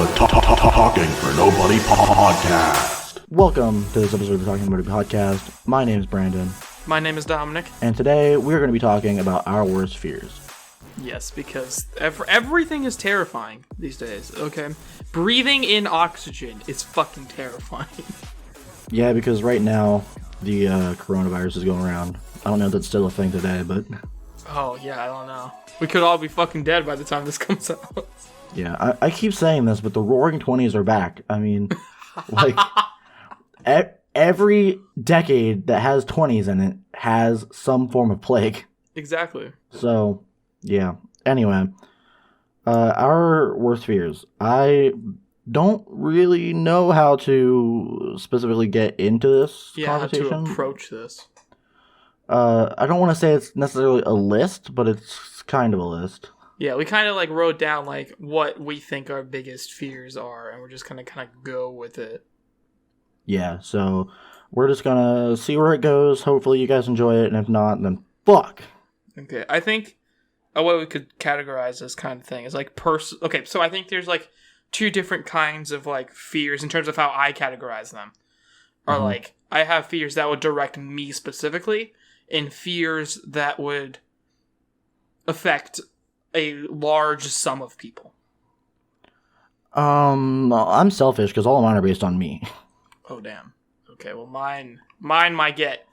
the Talking for Nobody podcast. Welcome to this episode of the Talking for Nobody podcast. My name is Brandon. My name is Dominic. And today we're going to be talking about our worst fears. Yes, because everything is terrifying these days, okay? Breathing in oxygen is fucking terrifying. Yeah, because right now the coronavirus is going around. I don't know if that's still a thing today, but... Oh, yeah, I don't know. We could all be fucking dead by the time this comes out. Yeah, I keep saying this, but the Roaring 20s are back. I mean, like, every decade that has 20s in it has some form of plague. Exactly. So, yeah. Anyway, our worst fears. I don't really know how to specifically get into this conversation. How to approach this. I don't want to say it's necessarily a list, but it's kind of a list. Yeah, we kind of like wrote down like what we think our biggest fears are, and we're just gonna kind of go with it. Yeah, so we're just gonna see where it goes. Hopefully you guys enjoy it, and if not, then fuck. Okay, I think a way we could categorize this kind of thing is like Okay, so I think there's like two different kinds of like fears in terms of how I categorize them. Or like I have fears that would direct me specifically, and fears that would affect a large sum of people. I'm selfish because all of mine are based on me. Oh damn. Okay, well mine might get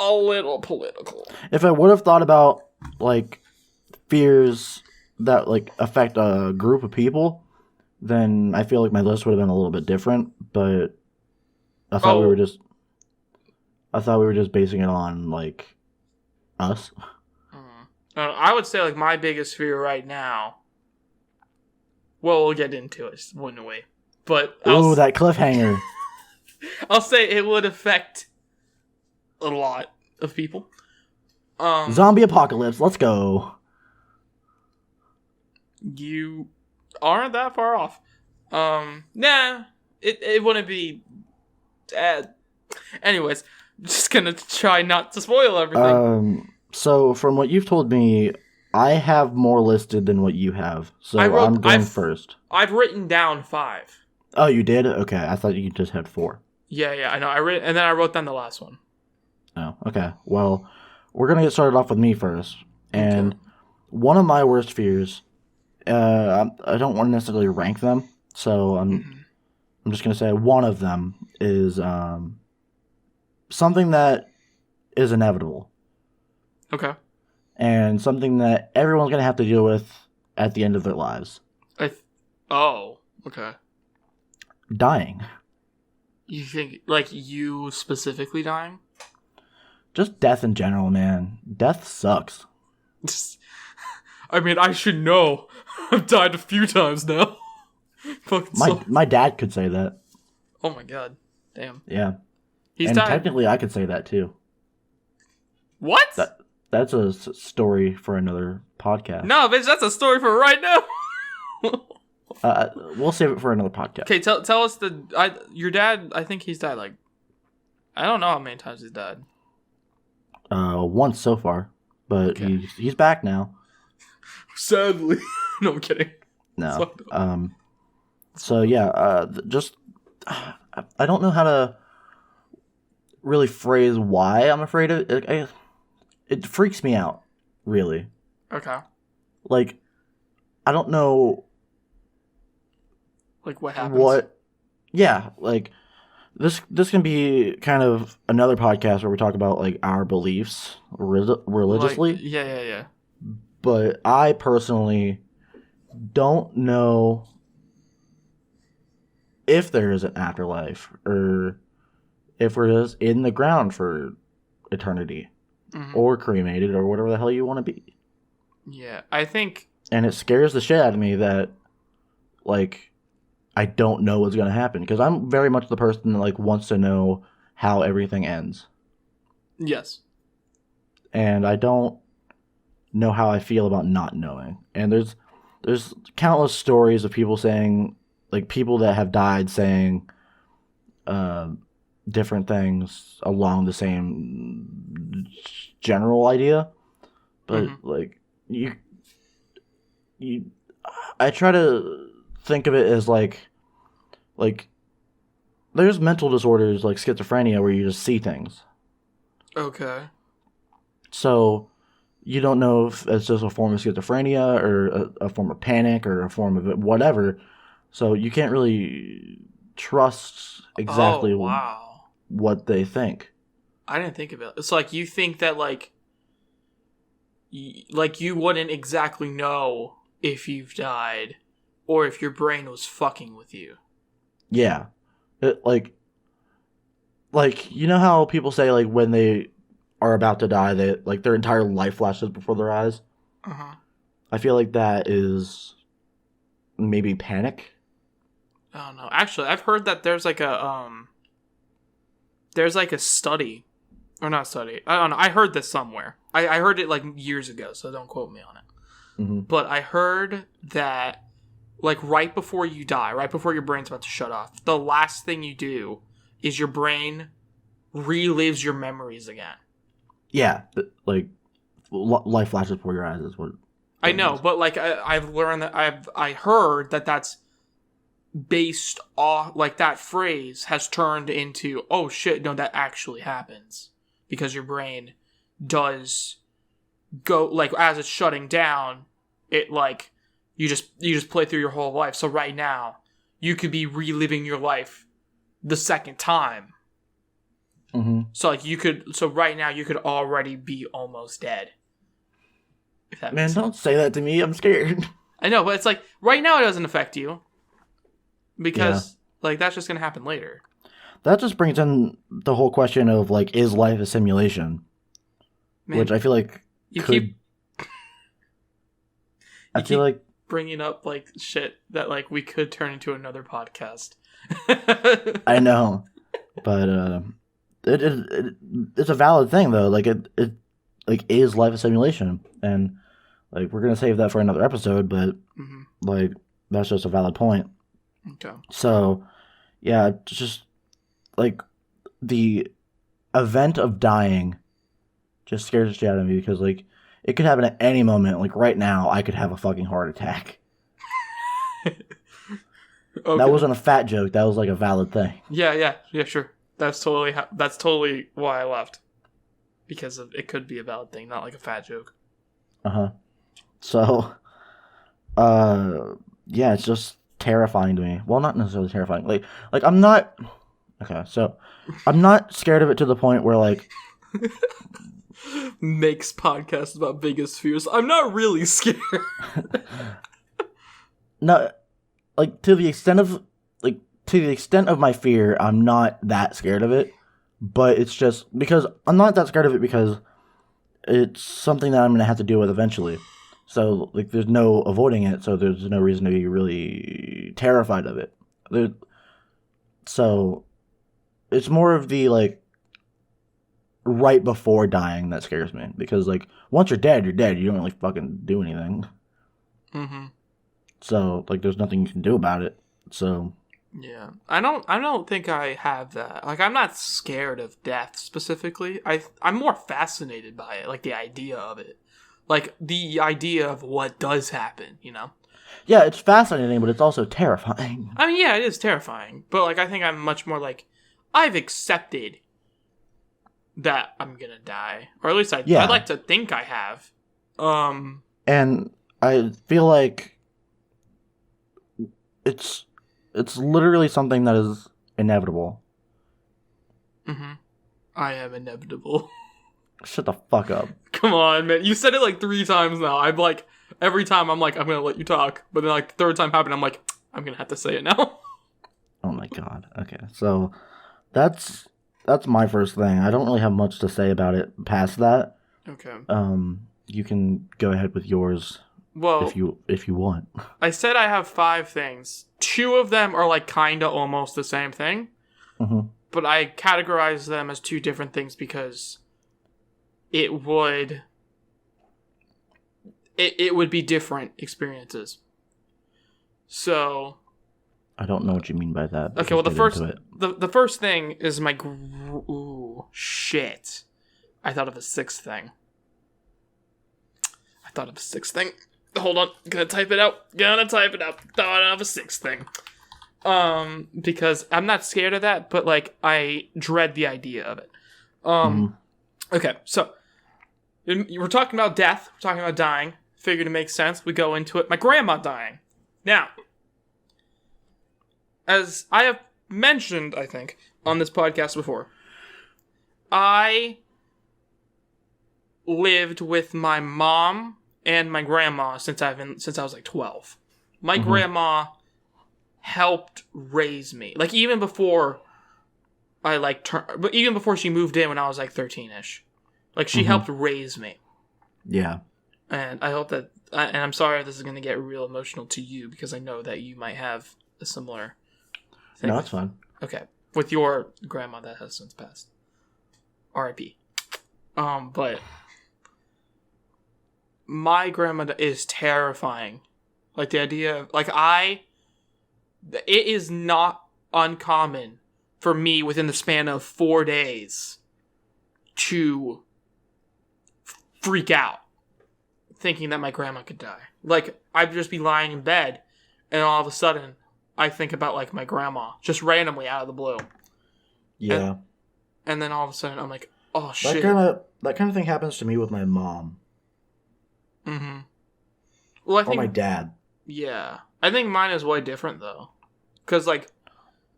a little political. If I would have thought about like fears that like affect a group of people, then I feel like my list would have been a little bit different. But I thought we were just basing it on like us. I would say like my biggest fear right now. Well, we'll get into it, wouldn't we? But that cliffhanger. I'll say it would affect a lot of people. Zombie apocalypse. Let's go. You aren't that far off. Nah, it wouldn't be. Anyways, just gonna try not to spoil everything. So from what you've told me, I have more listed than what you have. So I'm going first. I've written down 5. Oh, you did? Okay, I thought you just had 4. Yeah, I know. And then I wrote down the last one. Oh, okay. Well, we're gonna get started off with me first. And one of my worst fears, I don't want to necessarily rank them. So I'm just gonna say one of them is something that is inevitable. Okay. And something that everyone's going to have to deal with at the end of their lives. Okay. Dying. You think, like, you specifically dying? Just death in general, man. Death sucks. I mean, I should know. I've died a few times now. My dad could say that. Oh my god. Damn. Yeah. He's and died. Technically, I could say that too. What? That's a story for another podcast. No, bitch, that's a story for right now. We'll save it for another podcast. Okay, tell us your dad. I think he's died like, I don't know how many times he's died. Once so far, but okay. he's back now. Sadly, no, I'm kidding. No. So yeah, just I don't know how to really phrase why I'm afraid of it. It freaks me out, really. Okay. Like, I don't know. Like, what happens? Yeah, like, this can be kind of another podcast where we talk about, like, our beliefs religiously. Like, yeah. But I personally don't know if there is an afterlife or if we're just in the ground for eternity. Or cremated, or whatever the hell you want to be. Yeah, I think... And it scares the shit out of me that, like, I don't know what's going to happen. Because I'm very much the person that, like, wants to know how everything ends. Yes. And I don't know how I feel about not knowing. And there's countless stories of people saying, like, people that have died saying different things along the same general idea, but like you I try to think of it as like there's mental disorders like schizophrenia where you just see things. Okay. So you don't know if it's just a form of schizophrenia or a form of panic or a form of whatever. So you can't really trust exactly what they think. I didn't think of it. It's like you think that like you wouldn't exactly know if you've died or if your brain was fucking with you. Yeah. It, like you know how people say like when they are about to die, they like their entire life flashes before their eyes? Uh-huh. I feel like that is maybe panic. I don't know. Actually, I've heard that there's like a study, or not study. I don't know. I heard this somewhere. I heard it like years ago, so don't quote me on it. Mm-hmm. But I heard that like right before you die, right before your brain's about to shut off, the last thing you do is your brain relives your memories again. Yeah, like life flashes before your eyes is what I know, means. But like I've learned that I heard that that's based off, like that phrase has turned into, oh shit, no, that actually happens because your brain does go like as it's shutting down, it like you just play through your whole life. So right now you could be reliving your life the second time. Mm-hmm. So right now you could already be almost dead. If that makes sense. Don't say that to me. I'm scared. I know, but it's like right now it doesn't affect you because like that's just gonna happen later. That just brings in the whole question of like, is life a simulation? Man, which I feel like I feel like bringing up like shit that like we could turn into another podcast. I know, but it's a valid thing though. Like it like, is life a simulation? And like we're gonna save that for another episode, but like that's just a valid point. Okay. So yeah, just like the event of dying just scares the shit out of me because like it could happen at any moment. Like right now, I could have a fucking heart attack. Okay. That wasn't a fat joke. That was like a valid thing. Yeah, sure. That's totally why I left. Because it could be a valid thing, not like a fat joke. So, yeah, it's just terrifying to me. Well, not necessarily terrifying. Like I'm not. Okay, so I'm not scared of it to the point where like makes podcasts about biggest fears. I'm not really scared. No, like to the extent of my fear, I'm not that scared of it. But it's just because I'm not that scared of it because it's something that I'm going to have to deal with eventually. So, like, there's no avoiding it, so there's no reason to be really terrified of it. So, it's more of the, like, right before dying that scares me. Because, like, once you're dead, you're dead. You don't really fucking do anything. Mm-hmm. So, like, there's nothing you can do about it. So... Yeah, I don't think I have that. Like, I'm not scared of death specifically. I'm more fascinated by it, like the idea of it, like the idea of what does happen. You know? Yeah, it's fascinating, but it's also terrifying. I mean, yeah, it is terrifying, but like I think I'm much more like I've accepted that I'm gonna die, or at least I'd like to think I have. And I feel like it's literally something that is inevitable. Mm-hmm. I am inevitable. Shut the fuck up. Come on, man. You said it like 3 times now. I'm like, every time I'm like, I'm going to let you talk. But then like the third time happened, I'm like, I'm going to have to say it now. Oh my god. Okay. So that's my first thing. I don't really have much to say about it past that. Okay. You can go ahead with yours. Well, if you want. I said I have 5 things. 2 of them are like kind of almost the same thing. Mm-hmm. But I categorize them as 2 different things because it would be different experiences. So I don't know what you mean by that. Okay, well the first thing is my ooh, shit. I thought of a 6th thing. Hold on, gonna type it out. Thought I have a sixth thing. Because I'm not scared of that, but like I dread the idea of it. Okay, so we're talking about death. We're talking about dying. Figured it makes sense. We go into it. My grandma dying. Now, as I have mentioned, I think, on this podcast before, I lived with my mom and my grandma since I was like 12. My grandma helped raise me. Like even before but even before she moved in when I was like 13ish. Like she helped raise me. Yeah. And I hope that and I'm sorry if this is going to get real emotional to you because I know that you might have a similar thing. No, that's fine. Okay. With your grandma that has since passed. R.I.P. But my grandma is terrifying. Like the idea of, like it is not uncommon for me within the span of 4 days to freak out thinking that my grandma could die. Like I'd just be lying in bed and all of a sudden I think about like my grandma just randomly out of the blue. Yeah. And then all of a sudden I'm like, oh shit. That kind of thing happens to me with my mom. Mm-hmm. Well, I think or my dad. Yeah. I think mine is way different though. Because like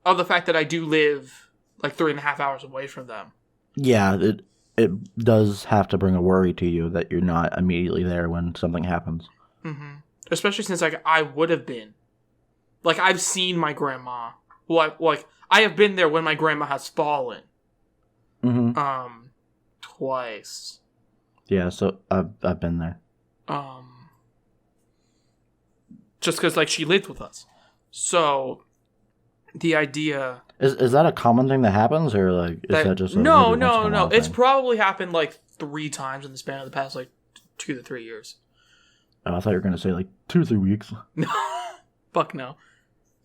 of the fact that I do live like 3.5 hours away from them. Yeah, it does have to bring a worry to you that you're not immediately there when something happens. Mm-hmm. Especially since like I would have been. Like I've seen my grandma. Like I have been there when my grandma has fallen. Mm-hmm. Twice. Yeah, so I've been there. Just because like she lived with us, so the idea is that a common thing that happens, or like is that just no? It's thing? probably happened like 3 times in the span of the past like 2 to 3 years. Oh, I thought you were gonna say like 2 or 3 weeks. No, fuck no.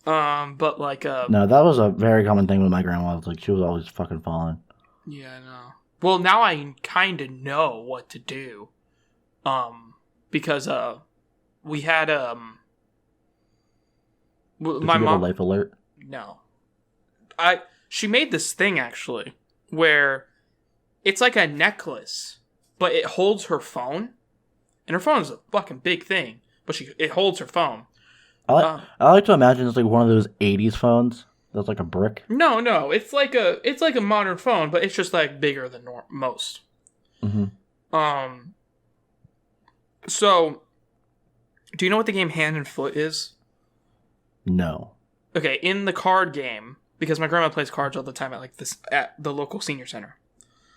But like no, that was a very common thing with my grandma. Like she was always fucking falling. Yeah, I know. Well, now I kind of know what to do. Because we had my mom a life alert. No. She made this thing actually where it's like a necklace, but it holds her phone. And her phone is a fucking big thing, but it holds her phone. I like to imagine it's like one of those 80s phones that's like a brick. No, it's like a modern phone, but it's just like bigger than most. Mm-hmm. So do you know what the game Hand and Foot is? No. Okay, in the card game, because my grandma plays cards all the time at the local senior center.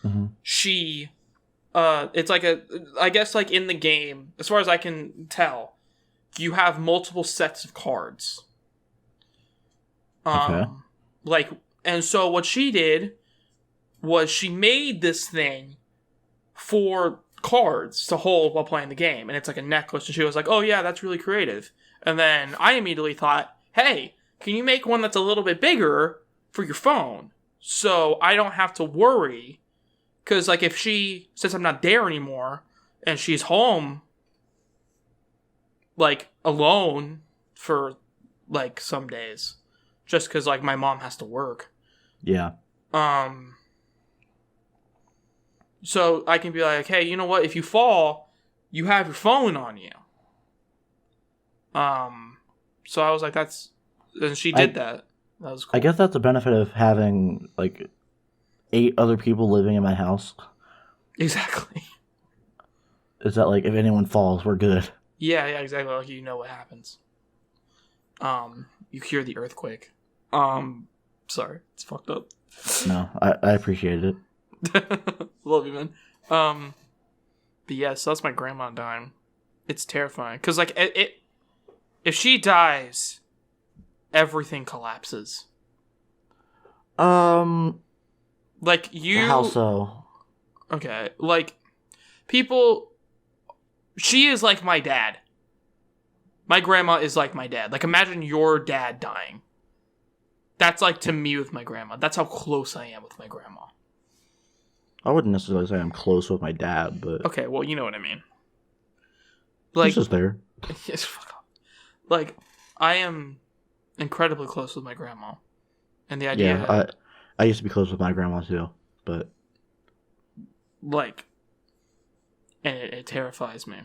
Mm-hmm. She it's like I guess like in the game, as far as I can tell, you have multiple sets of cards. Okay. And so what she did was she made this thing for cards to hold while playing the game, and it's like a necklace, and she was like, oh yeah, that's really creative. And then I immediately thought, hey, can you make one that's a little bit bigger for your phone so I don't have to worry? Because like if since I'm not there anymore and she's home like alone for like some days just because like my mom has to work. Yeah. So I can be like, hey, you know what? If you fall, you have your phone on you. So I was like, and she did that. That was cool. I guess that's the benefit of having like 8 other people living in my house. Exactly. Is that like if anyone falls, we're good. Yeah, exactly. Like you know what happens. You hear the earthquake. Sorry, it's fucked up. No, I appreciate it. Love you, man. But yeah, so that's my grandma dying. It's terrifying because like if she dies, everything collapses. Like you. How so? Okay, like people. She is like my dad. My grandma is like my dad. Like imagine your dad dying. That's like to me with my grandma. That's how close I am with my grandma. I wouldn't necessarily say I'm close with my dad, but okay, well you know what I mean. Like he's just there. Yes, fuck off. Like, I am incredibly close with my grandma. And the idea... Yeah, I used to be close with my grandma, too. But... Like... And it terrifies me.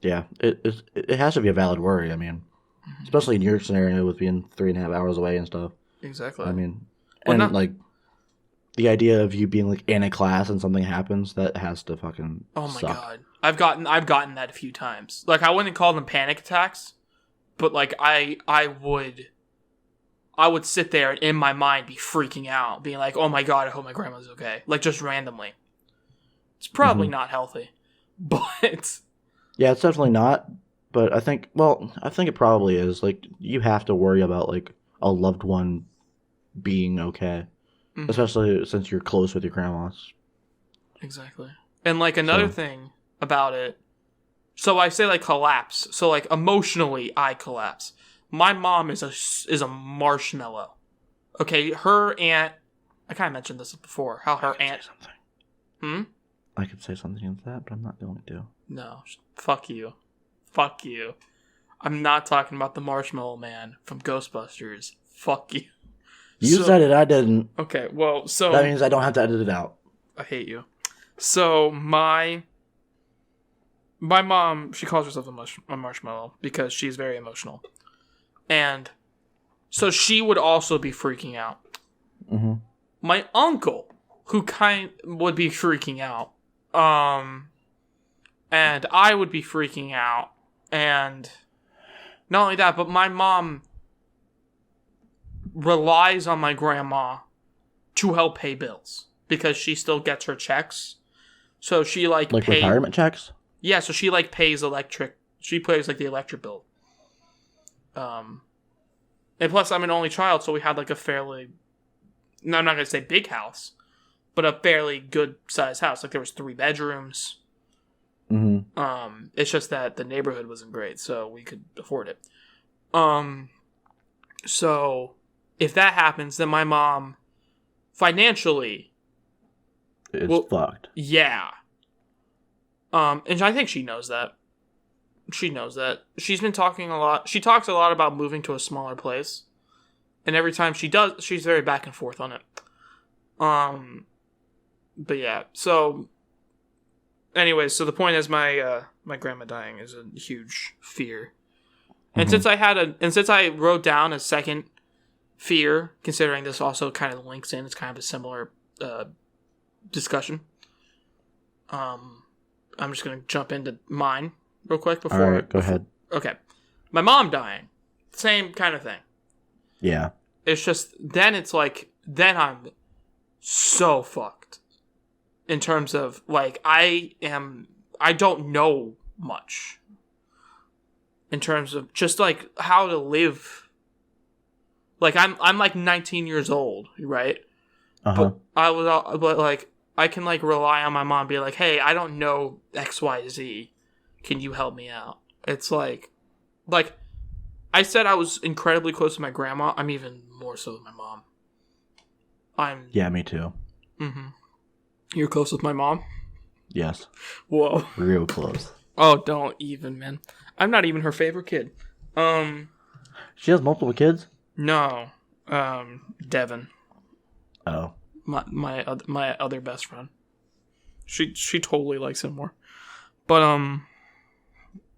Yeah, it has to be a valid worry, I mean. Especially in your scenario with being 3.5 hours away and stuff. Exactly. I mean... Well, and, like... The idea of you being, like, in a class and something happens, that has to fucking Oh my suck. god. I've gotten that a few times. Like, I wouldn't call them panic attacks, but, like, I would sit there and in my mind be freaking out, being like, oh my god, I hope my grandma's okay. Like, just randomly. It's probably not healthy, but... Yeah, it's definitely not, but I think it probably is. Like, you have to worry about, like, a loved one being okay. Mm-hmm. Especially since you're close with your grandmas. Exactly. And, like, another thing about it, so I say, like, collapse. So, like, emotionally, I collapse. My mom is a marshmallow. Okay, her aunt, I kind of mentioned this before, how her aunt... Say something. I could say something against that, but I'm not going to. No, fuck you. Fuck you. I'm not talking about the Marshmallow Man from Ghostbusters. Fuck you. You said it, I didn't. Okay, well, so... That means I don't have to edit it out. I hate you. So, my mom, she calls herself a marshmallow because she's very emotional. And so she would also be freaking out. Mm-hmm. My uncle, who would be freaking out. And I would be freaking out. And not only that, but my mom relies on my grandma to help pay bills because she still gets her checks. So she like retirement checks? Yeah, so she like pays electric. She pays like the electric bill. And plus I'm an only child, so we had like a fairly, no, I'm not gonna say big house, but a fairly good sized house. Like there was 3 bedrooms. Mm-hmm. It's just that the neighborhood wasn't great, so we could afford it. So if that happens, then my mom financially is fucked. Yeah. And I think she knows that. She knows that. She's been talking a lot. She talks a lot about moving to a smaller place. And every time she does, she's very back and forth on it. But yeah, so anyways, so the point is my grandma dying is a huge fear. And since I wrote down a second fear, considering this also kind of links in, it's kind of a similar discussion. I'm just going to jump into mine real quick before. All right, go ahead. Okay. My mom dying. Same kind of thing. Yeah. It's just, then I'm so fucked. In terms of, like, I don't know much. In terms of just, like, how to live. Like, I'm like 19 years old, right? Uh-huh. But like, I can, like, rely on my mom and be like, hey, I don't know X, Y, Z. Can you help me out? It's like, I said I was incredibly close to my grandma. I'm even more so with my mom. Yeah, me too. Mm-hmm. You're close with my mom? Yes. Whoa. Real close. Oh, don't even, man. I'm not even her favorite kid. She has multiple kids? No. Devin. Oh. My other best friend. She totally likes him more. But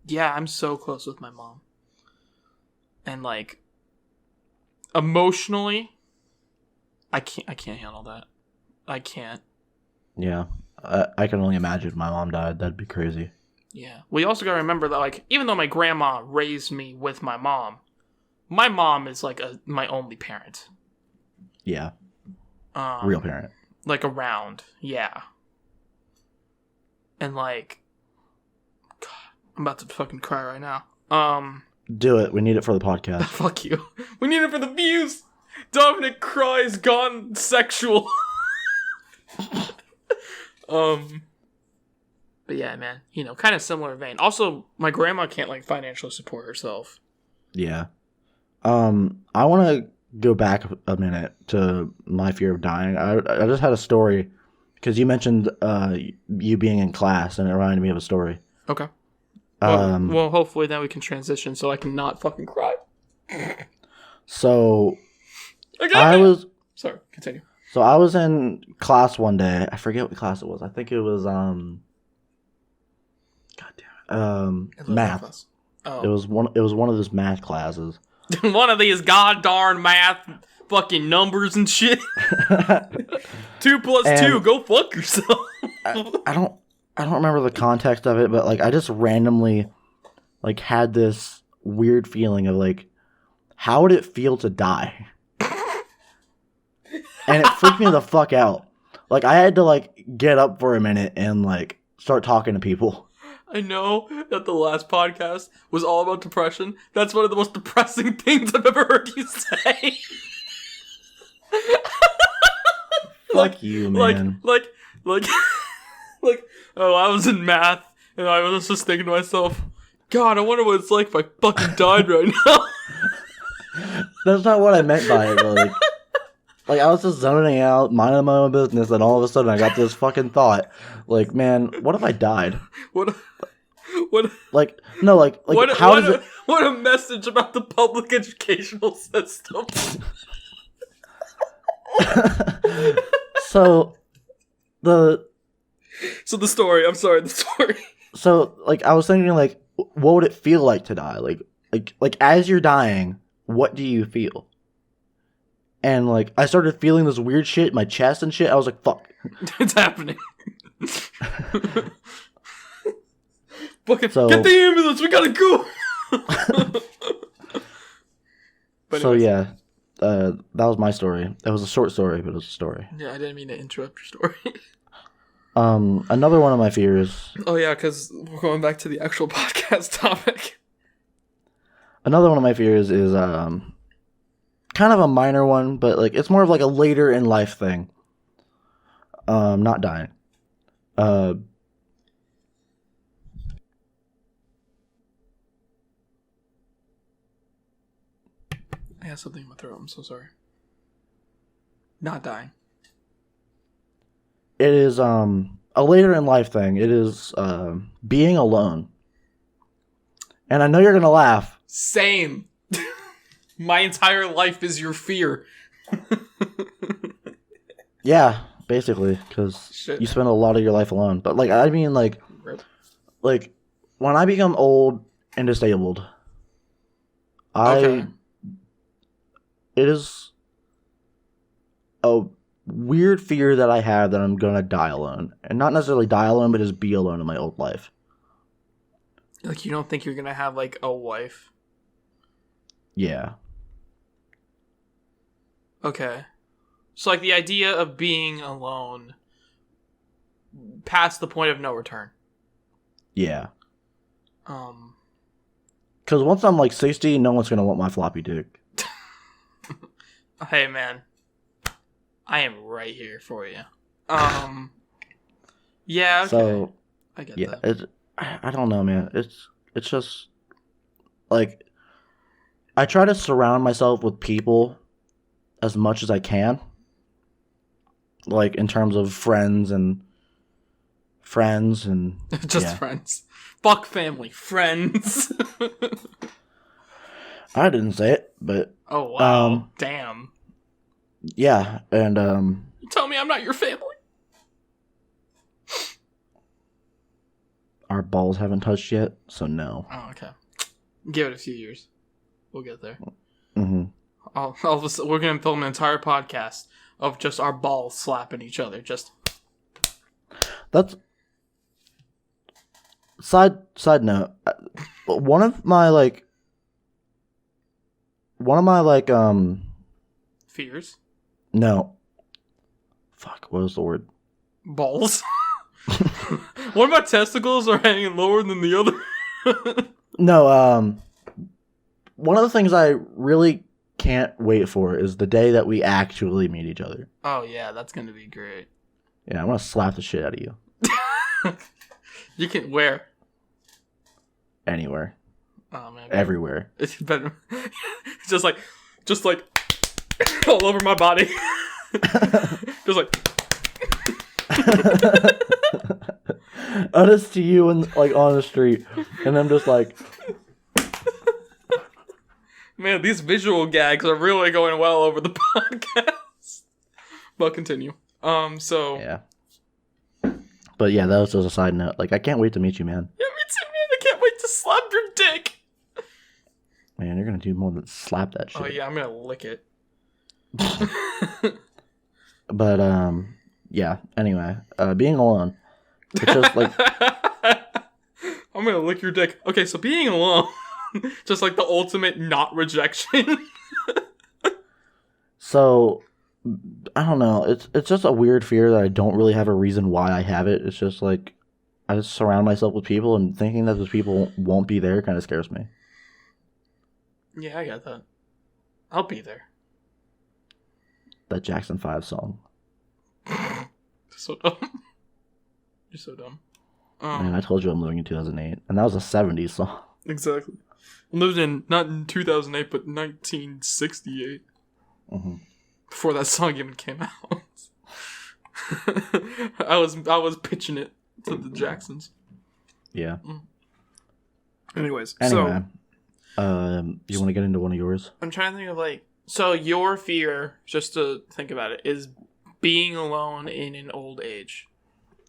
yeah, I'm so close with my mom. And like emotionally, I can't handle that. I can't. Yeah. I can only imagine if my mom died. That'd be crazy. Yeah. We also gotta remember that, like, even though my grandma raised me with my mom is like my only parent. Yeah. Real parent. Like around. Yeah. And like, God, I'm about to fucking cry right now. Do it. We need it for the podcast. Fuck you. We need it for the views. Dominic cries gone sexual. But yeah, man, you know, kind of similar vein. Also, my grandma can't like financially support herself. Yeah. I want to go back a minute to my fear of dying. I just had a story because you mentioned you being in class, and it reminded me of a story. Okay. Well, hopefully then we can transition so I can not fucking cry. So Okay. Sorry, continue. So I was in class one day. I forget what class it was. I think it was math. Oh. It was one of those math classes. One of these goddamn math fucking numbers and shit. 2 + 2, go fuck yourself. I don't remember the context of it, but like I just randomly like had this weird feeling of like, how would it feel to die? And it freaked me the fuck out. Like I had to like get up for a minute and like start talking to people. I know that the last podcast was all about depression. That's one of the most depressing things I've ever heard you say. Fuck you, man. Like, oh, I was in math, and I was just thinking to myself, God, I wonder what it's like if I fucking died right now. That's not what I meant by it, but like I was just zoning out, minding my own business, and all of a sudden I got this fucking thought. Like, man, what if I died? What a message about the public educational system. So the story. I'm sorry, the story. So like I was thinking like, what would it feel like to die? Like as you're dying, what do you feel? And like I started feeling this weird shit in my chest and shit. I was like, fuck. It's happening. So, get the ambulance, we gotta go. So yeah, that was my story. It was a short story, but it was a story. Yeah, I didn't mean to interrupt your story. Another one of my fears. Oh yeah, because we're going back to the actual podcast topic. Another one of my fears is kind of a minor one, but like it's more of like a later in life thing. Not dying. I have something in my throat. I'm so sorry. Not dying. It is a later in life thing. It is being alone. And I know you're gonna laugh. Same. My entire life is your fear. Yeah, basically, because you spend a lot of your life alone. But like, I mean, like when I become old and disabled, it is a weird fear that I have that I'm gonna die alone, and not necessarily die alone, but just be alone in my old life. Like, you don't think you're gonna have like a wife? Yeah. Okay. So like the idea of being alone past the point of no return. Yeah. Because once I'm like 60, no one's gonna want my floppy dick. Hey man, I am right here for you. Yeah. Okay. So I get that. I don't know, man. It's just like I try to surround myself with people as much as I can, like in terms of friends and just friends. Fuck family, friends. I didn't say it, but oh wow, damn. Yeah, and you tell me I'm not your family. Our balls haven't touched yet, so no. Oh, okay. Give it a few years. We'll get there. Mm-hmm. We're gonna film an entire podcast of just our balls slapping each other. Just that's side note. One of my fears. No. Fuck. What was the word? Balls. One of my testicles are hanging lower than the other. No. One of the things I really can't wait for is the day that we actually meet each other. Oh yeah, that's gonna be great. Yeah, I'm gonna slap the shit out of you. You can where? Anywhere. Oh man. Everywhere. It's better. just like all over my body. Just like. Honest to you and like on the street, and I'm just like, Man, these visual gags are really going well over the podcast. But continue. So yeah. But yeah, that was just a side note. Like, I can't wait to meet you, man. yeah, me too, man. I can't wait to slap your dick. Man, you're gonna do more than slap that shit. Oh yeah, I'm gonna lick it. But yeah. Anyway, being alone, it's just like I'm gonna lick your dick. Okay, so being alone, just like the ultimate not rejection. so. I don't know. It's just a weird fear that I don't really have a reason why I have it. It's just like I just surround myself with people, and thinking that those people won't be there kind of scares me. Yeah, I got that. I'll be there. That Jackson 5 song. So dumb. You're so dumb. Man, I told you I'm living in 2008, and that was a 70s song. Exactly. I lived in not in 2008, but 1968. Mm-hmm. Before that song even came out. I was pitching it to the Jacksons. Yeah. Anyways, Anyway, you want to get into one of yours? I'm trying to think of like, so your fear, just to think about it, is being alone in an old age.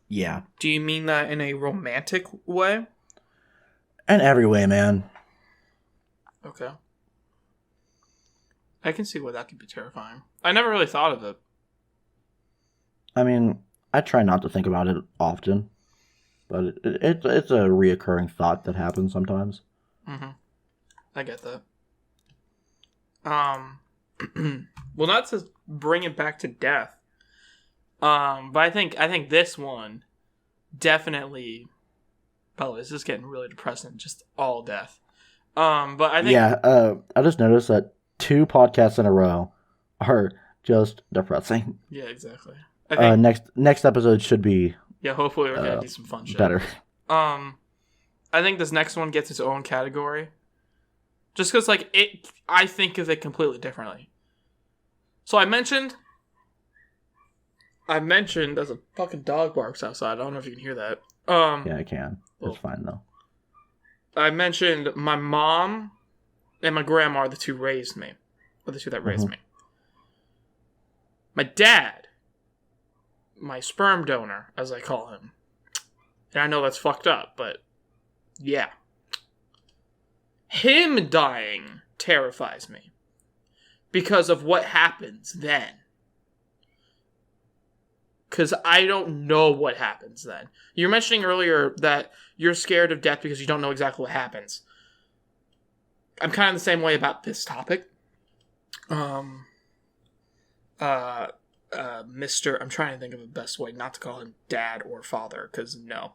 Yeah. Do you mean that in a romantic way? In every way, man. Okay. I can see why that could be terrifying. I never really thought of it. I mean, I try not to think about it often, but it's a reoccurring thought that happens sometimes. Mm-hmm. I get that. Well, not to bring it back to death, but I think this one definitely. By the way, this is getting really depressing. Just all death. But I think I just noticed that 2 podcasts in a row are just depressing. Yeah, exactly. I think, next episode should be hopefully we're gonna do some fun shit. better. I think this next one gets its own category. Just because, like, I think of it completely differently. So I mentioned as a fucking dog barks outside. I don't know if you can hear that. Yeah, I can. It's fine though. I mentioned my mom and my grandma are the two that raised me. My dad, my sperm donor, as I call him. And I know that's fucked up, but yeah. Him dying terrifies me. Because of what happens then. Because I don't know what happens then. You were mentioning earlier that you're scared of death because you don't know exactly what happens. I'm kind of the same way about this topic. Mr. I'm trying to think of the best way not to call him dad or father, because no.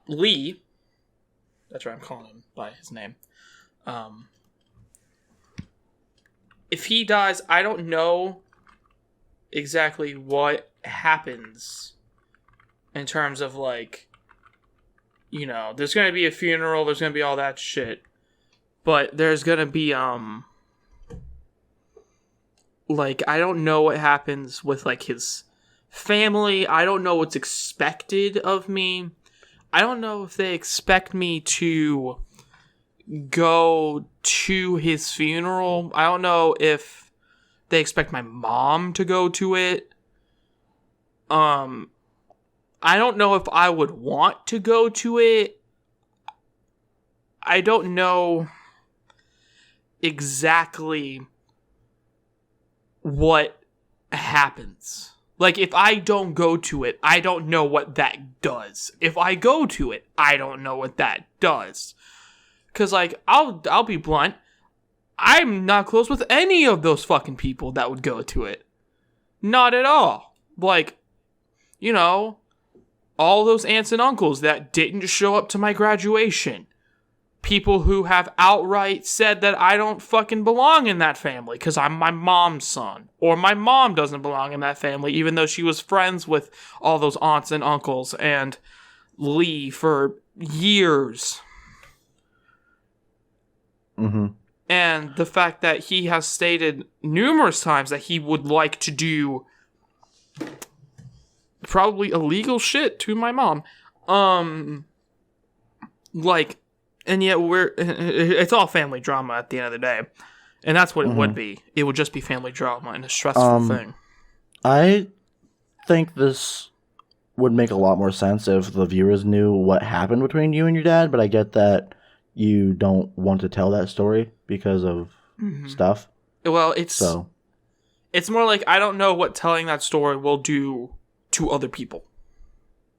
Lee, that's right, I'm calling him by his name. If he dies, I don't know exactly what happens in terms of, like, you know, there's going to be a funeral, there's going to be all that shit. But there's going to be, like, I don't know what happens with, like, his family. I don't know what's expected of me. I don't know if they expect me to go to his funeral. I don't know if they expect my mom to go to it. I don't know if I would want to go to it. I don't know exactly what happens. Like, if I don't go to it, I don't know what that does. If I go to it, I don't know what that does. Because, like, I'll be blunt. I'm not close with any of those fucking people that would go to it. Not at all. Like, you know, all those aunts and uncles that didn't show up to my graduation. People who have outright said that I don't fucking belong in that family because I'm my mom's son. Or my mom doesn't belong in that family, even though she was friends with all those aunts and uncles and Lee for years. Mm-hmm. And the fact that he has stated numerous times that he would like to do probably illegal shit to my mom. Like, and yet it's all family drama at the end of the day. And that's what it would be. It would just be family drama and a stressful thing. I think this would make a lot more sense if the viewers knew what happened between you and your dad, but I get that you don't want to tell that story because of stuff. Well, it's more like I don't know what telling that story will do to other people.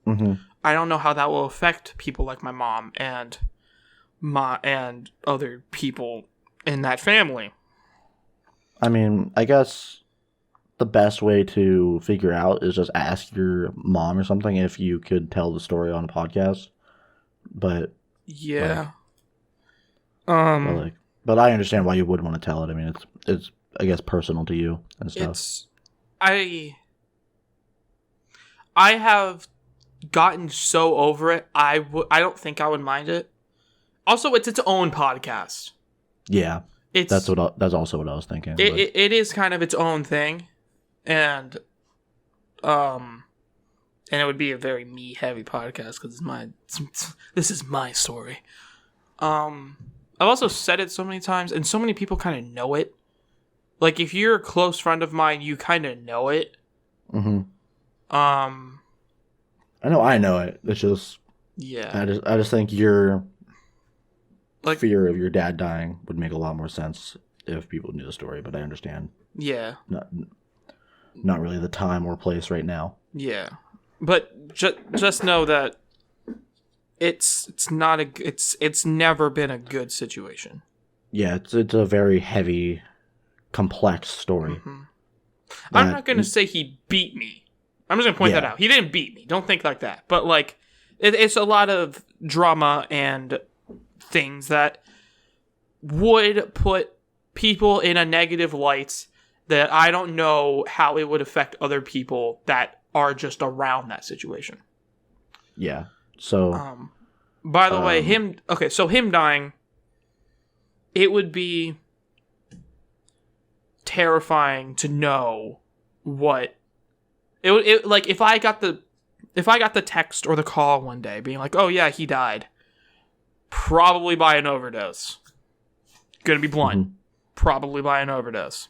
Mm-hmm. I don't know how that will affect people like my mom and other people in that family. I mean, I guess the best way to figure out is just ask your mom or something if you could tell the story on a podcast. But yeah, but I understand why you would want to tell it. I mean, it's I guess personal to you and stuff. I have gotten so over it. I don't think I would mind it. Also, it's its own podcast. Yeah, that's also what I was thinking. It is kind of its own thing, and it would be a very me heavy podcast because this is my story. I've also said it so many times, and so many people kind of know it. Like, if you're a close friend of mine, you kind of know it. Mm-hmm. I know it. It's just I just think your fear of your dad dying would make a lot more sense if people knew the story, but I understand. Yeah. Not really the time or place right now. Yeah. But just know that it's never been a good situation. Yeah, it's a very heavy, complex story. Mm-hmm. I'm not going to say he beat me. I'm just going to point that out. He didn't beat me. Don't think like that. But, like, it's a lot of drama and things that would put people in a negative light that I don't know how it would affect other people that are just around that situation. Yeah. So, by the way, him dying, it would be terrifying to know what it like if I got the text or the call one day being like, "Oh yeah, he died." Probably by an overdose. Gonna be blunt. Mm-hmm. Probably by an overdose.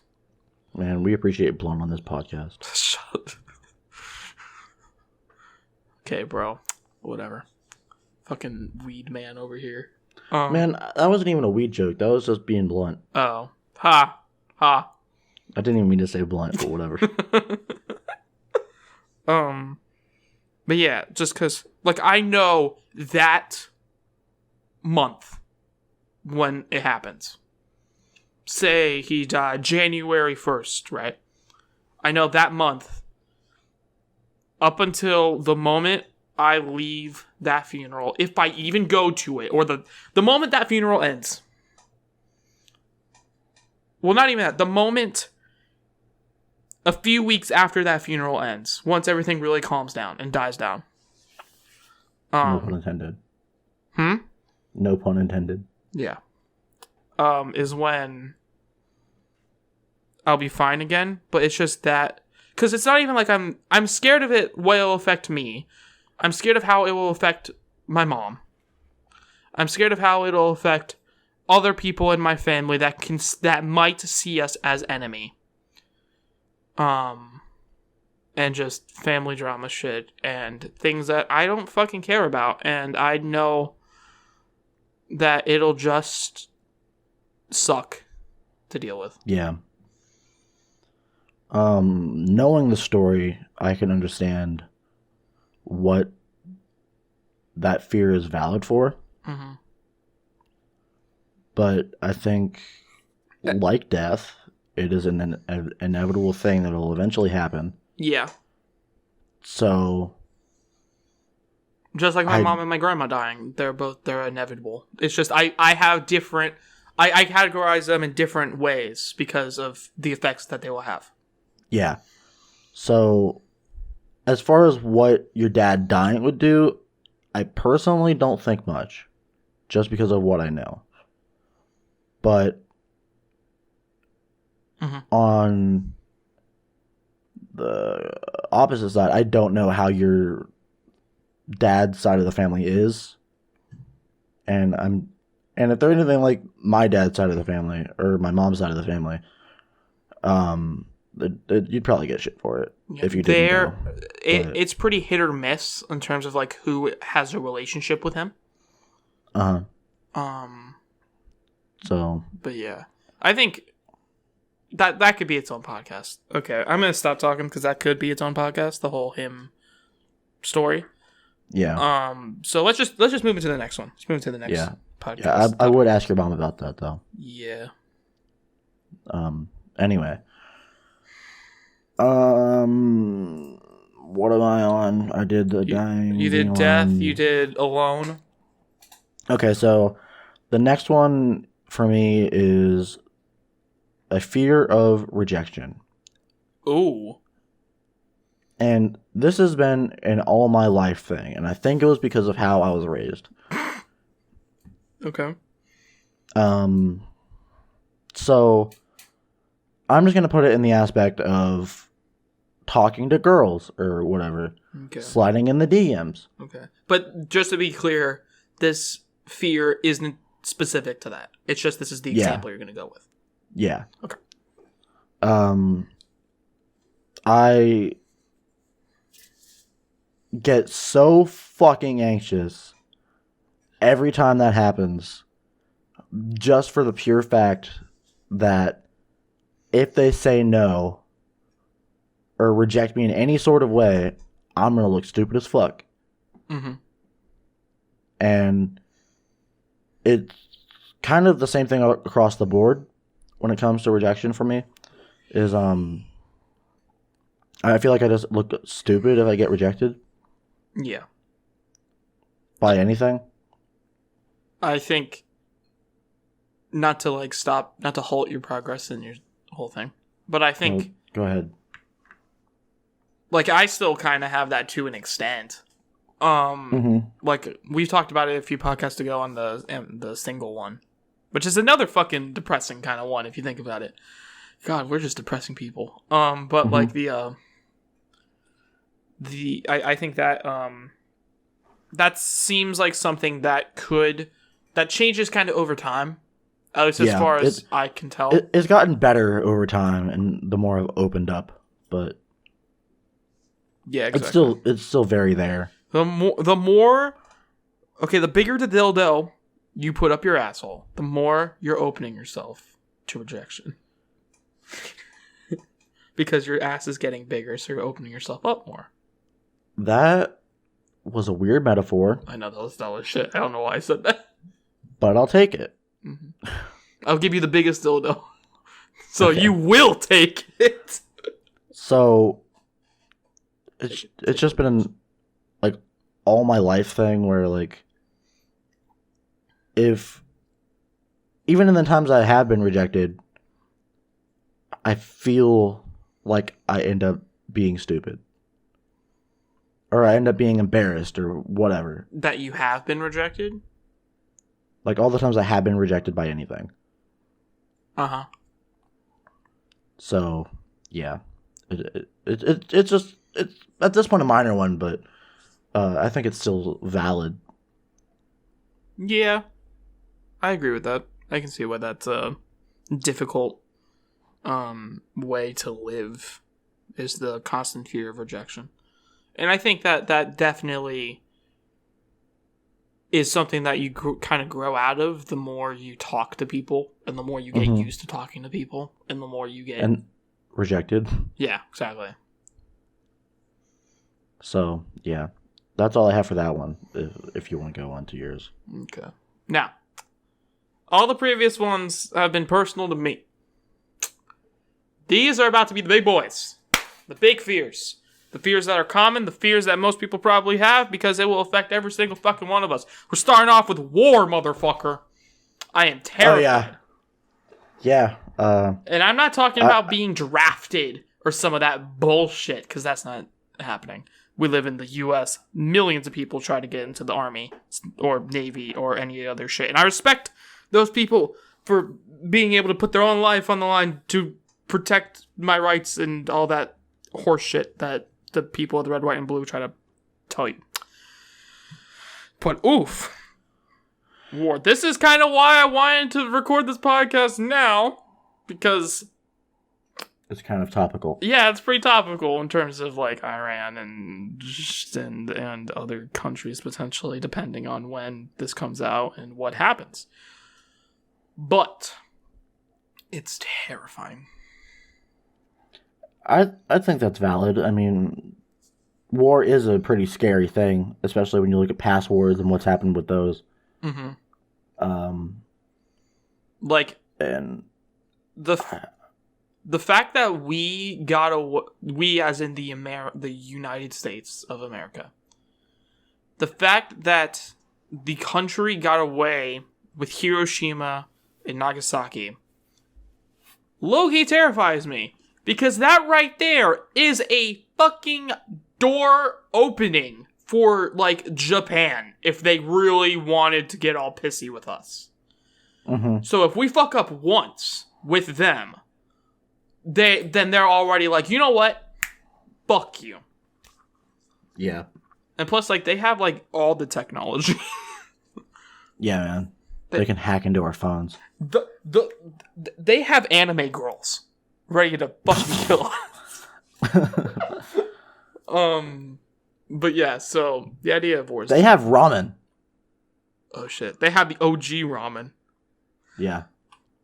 Man, we appreciate blunt on this podcast. Shut. Okay, bro. Whatever. Fucking weed man over here. Man, that wasn't even a weed joke. That was just being blunt. Oh. Ha. Ha. I didn't even mean to say blunt, but whatever. But yeah, just because, like, I know that month when it happens. Say he died January 1st, right? I know that month, up until the moment I leave that funeral, if I even go to it, or the moment that funeral ends. Well, not even that. The moment a few weeks after that funeral ends, once everything really calms down and dies down. No pun intended. No pun intended. Yeah. Is when I'll be fine again, but it's just that, because it's not even like I'm scared of it, what it'll affect me. I'm scared of how it will affect my mom. I'm scared of how it'll affect other people in my family that might see us as enemy. And just family drama shit and things that I don't fucking care about, and I know that it'll just suck to deal with. Yeah. Knowing the story, I can understand what that fear is valid for. Mm-hmm. But I think, like death, it is an inevitable thing that will eventually happen. Yeah. So, just like my mom and my grandma dying, they're inevitable. It's just I have different, I categorize them in different ways because of the effects that they will have. Yeah. So, as far as what your dad dying would do, I personally don't think much, just because of what I know. But on the opposite side, I don't know how your dad's side of the family is, and if they're anything like my dad's side of the family or my mom's side of the family, you'd probably get shit for it if you didn't go. It's pretty hit or miss in terms of like who has a relationship with him. So, but yeah, I think that could be its own podcast. Okay, I'm gonna stop talking because that could be its own podcast. The whole him story. Yeah. So let's just move into the next one. Let's move into the next podcast. Yeah, I would ask your mom about that though. Yeah. Anyway. What am I on? I did the dying. You did death. You did alone. Okay, so the next one for me is a fear of rejection. Ooh. And this has been an all my life thing, and I think it was because of how I was raised. Okay. So I'm just gonna put it in the aspect of talking to girls or whatever. Okay. Sliding in the DMs. Okay. But just to be clear, this fear isn't specific to that. It's just this is the example you're gonna go with. Yeah. Okay. I get so fucking anxious every time that happens, just for the pure fact that if they say no or reject me in any sort of way, I'm gonna look stupid as fuck. Mm-hmm. And it's kind of the same thing across the board when it comes to rejection for me. Is I feel like I just look stupid if I get rejected. Yeah. By anything. I think not to halt your progress in your whole thing, but I think go ahead. Like I still kind of have that to an extent. Like we talked about it a few podcasts ago on the single one, which is another fucking depressing kind of one if you think about it. God, we're just depressing people. But like I think that that seems like something that changes kind of over time. At least as far as I can tell. It's gotten better over time and the more I've opened up, but yeah, exactly. It's still very there. The more okay, the bigger the dildo you put up your asshole, the more you're opening yourself to rejection. Because your ass is getting bigger, so you're opening yourself up more. That was a weird metaphor. I know, that was shit. I don't know why I said that. But I'll take it. Mm-hmm. I'll give you the biggest dildo. So you will take it. So it's just been like all my life thing where like even in the times I have been rejected, I feel like I end up being stupid. Or I end up being embarrassed or whatever. That you have been rejected? Like all the times I have been rejected by anything. Uh-huh. So, yeah. It's just at this point a minor one, but I think it's still valid. Yeah. I agree with that. I can see why that's a difficult way to live, is the constant fear of rejection. And I think that definitely is something that you kind of grow out of the more you talk to people and the more you get used to talking to people and the more you get... And rejected. Yeah, exactly. So, yeah. That's all I have for that one, if you want to go on to yours. Okay. Now, all the previous ones have been personal to me. These are about to be the big boys. The big fears. The fears that are common, the fears that most people probably have, because it will affect every single fucking one of us. We're starting off with war, motherfucker. I am terrified. Oh, yeah. Yeah. And I'm not talking about being drafted or some of that bullshit, because that's not happening. We live in the U.S. Millions of people try to get into the Army or Navy or any other shit. And I respect those people for being able to put their own life on the line to protect my rights and all that horse shit that the people of the red, white, and blue try to tell you. But oof. War. This is kind of why I wanted to record this podcast now. Because it's kind of topical. Yeah, it's pretty topical in terms of like Iran and other countries potentially, depending on when this comes out and what happens. But it's terrifying. I think that's valid. I mean, war is a pretty scary thing, especially when you look at past wars and what's happened with those. Mm-hmm. And the fact that we as in the United States of America, the fact that the country got away with Hiroshima and Nagasaki, low-key terrifies me. Because that right there is a fucking door opening for, like, Japan, if they really wanted to get all pissy with us. Mm-hmm. So if we fuck up once with them, then they're already like, you know what? Fuck you. Yeah. And plus, like, they have, like, all the technology. Yeah, man. They can hack into our phones. They have anime girls ready to fucking kill us. But yeah, so the idea of wars. They have ramen. Oh shit. They have the OG ramen. Yeah.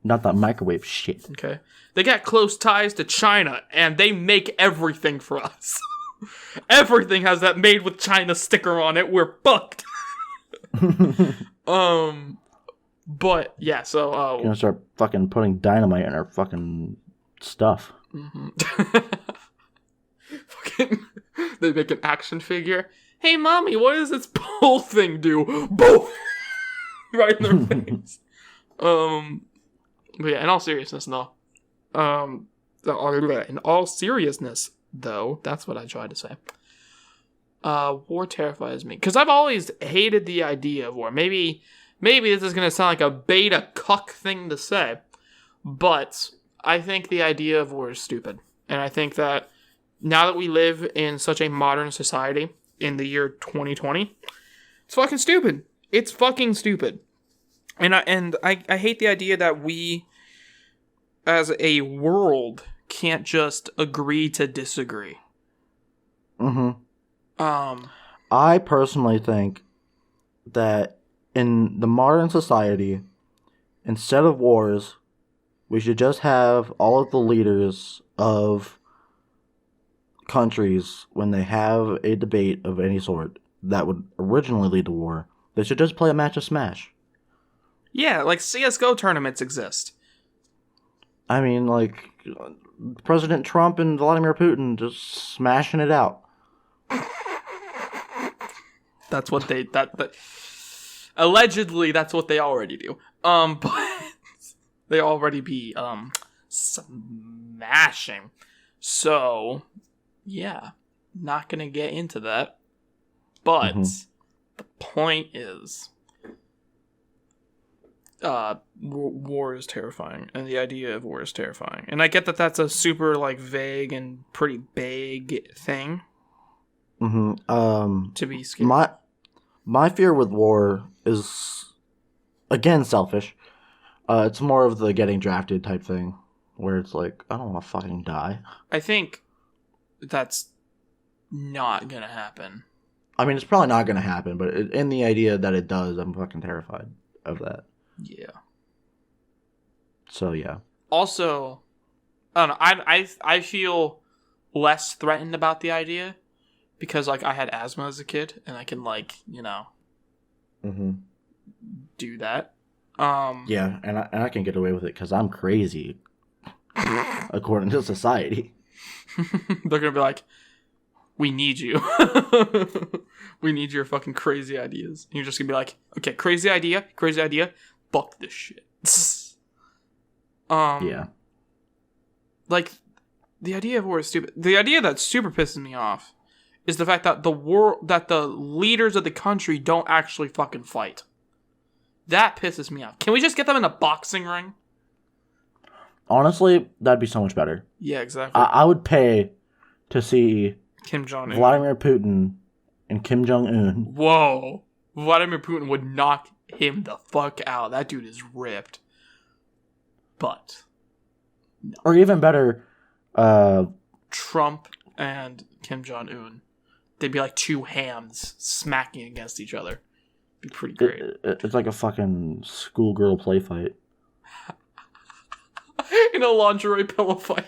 Not that microwave shit. Okay. They got close ties to China, and they make everything for us. Everything has that made with China sticker on it. We're fucked. But yeah, so You're gonna start fucking putting dynamite in our fucking stuff. Mm-hmm. Fucking, they make an action figure. Hey, mommy, what does this pole thing do? Boom! Right in their face. But yeah, in all seriousness, no. In all seriousness, though, that's what I tried to say. War terrifies me because I've always hated the idea of war. Maybe this is gonna sound like a beta cuck thing to say, but I think the idea of war is stupid. And I think that now that we live in such a modern society in the year 2020, it's fucking stupid. It's fucking stupid. And I hate the idea that we, as a world, can't just agree to disagree. Mm-hmm. I personally think that in the modern society, instead of wars, we should just have all of the leaders of countries, when they have a debate of any sort that would originally lead to war, they should just play a match of Smash. Yeah, like CSGO tournaments exist. I mean, like, President Trump and Vladimir Putin just smashing it out. That's what allegedly that's what they already do. But they already be smashing. So yeah, not gonna get into that. But the point is, war is terrifying, and the idea of war is terrifying. And I get that that's a super like vague and pretty big thing. To be scared. My fear with war is, again, selfish. It's more of the getting drafted type thing, where it's like, I don't want to fucking die. I think that's not gonna happen. I mean, it's probably not gonna happen, but in the idea that it does, I'm fucking terrified of that. Yeah. So yeah. Also, I don't know. I feel less threatened about the idea because like I had asthma as a kid, and I can like do that. Yeah, and I can get away with it because I'm crazy, according to society. They're gonna be like, we need you. We need your fucking crazy ideas. And you're just gonna be like, okay, crazy idea. Fuck this shit. Yeah. Like, the idea of war is stupid. The idea that super pisses me off is the fact that the leaders of the country don't actually fucking fight. That pisses me off. Can we just get them in a boxing ring? Honestly, that'd be so much better. Yeah, exactly. I would pay to see Kim Jong-un. Vladimir Putin and Kim Jong-un. Whoa. Vladimir Putin would knock him the fuck out. That dude is ripped. But or even better, Trump and Kim Jong-un, they'd be like two hams smacking against each other. Be pretty great. It's like a fucking schoolgirl play fight. In a lingerie pillow fight.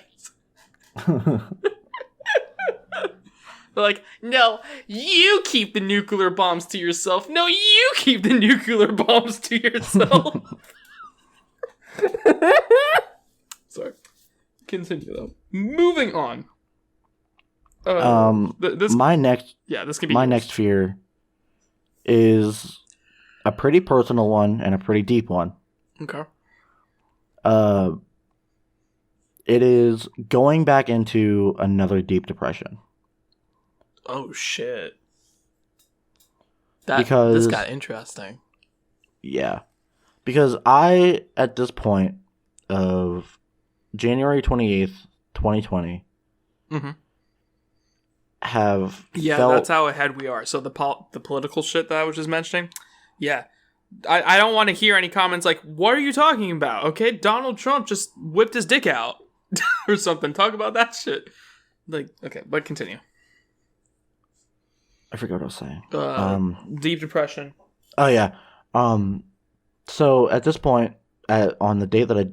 They're like, no, you keep the nuclear bombs to yourself. No, you keep the nuclear bombs to yourself. Sorry. Continue though. Moving on. My next this could be my yours. next fear is a pretty personal one and a pretty deep one. Okay. It is going back into another deep depression. Oh shit. Because this got interesting. Yeah. Because I, at this point of January 28th, 2020, have felt... that's how ahead we are. So the political shit that I was just mentioning, yeah. I don't want to hear any comments like, what are you talking about? Okay, Donald Trump just whipped his dick out or something. Talk about that shit. Like, okay, but continue. I forgot what I was saying. Deep depression. Oh, yeah. So at this point, on the date that I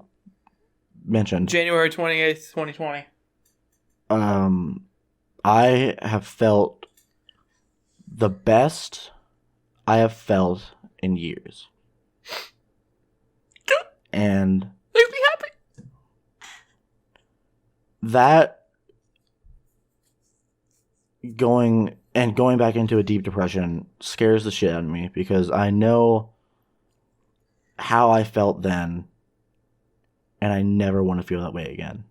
mentioned, January 28th, 2020. I have felt the best I have felt in years. Good. And makes me happy. That going back into a deep depression scares the shit out of me because I know how I felt then, and I never want to feel that way again.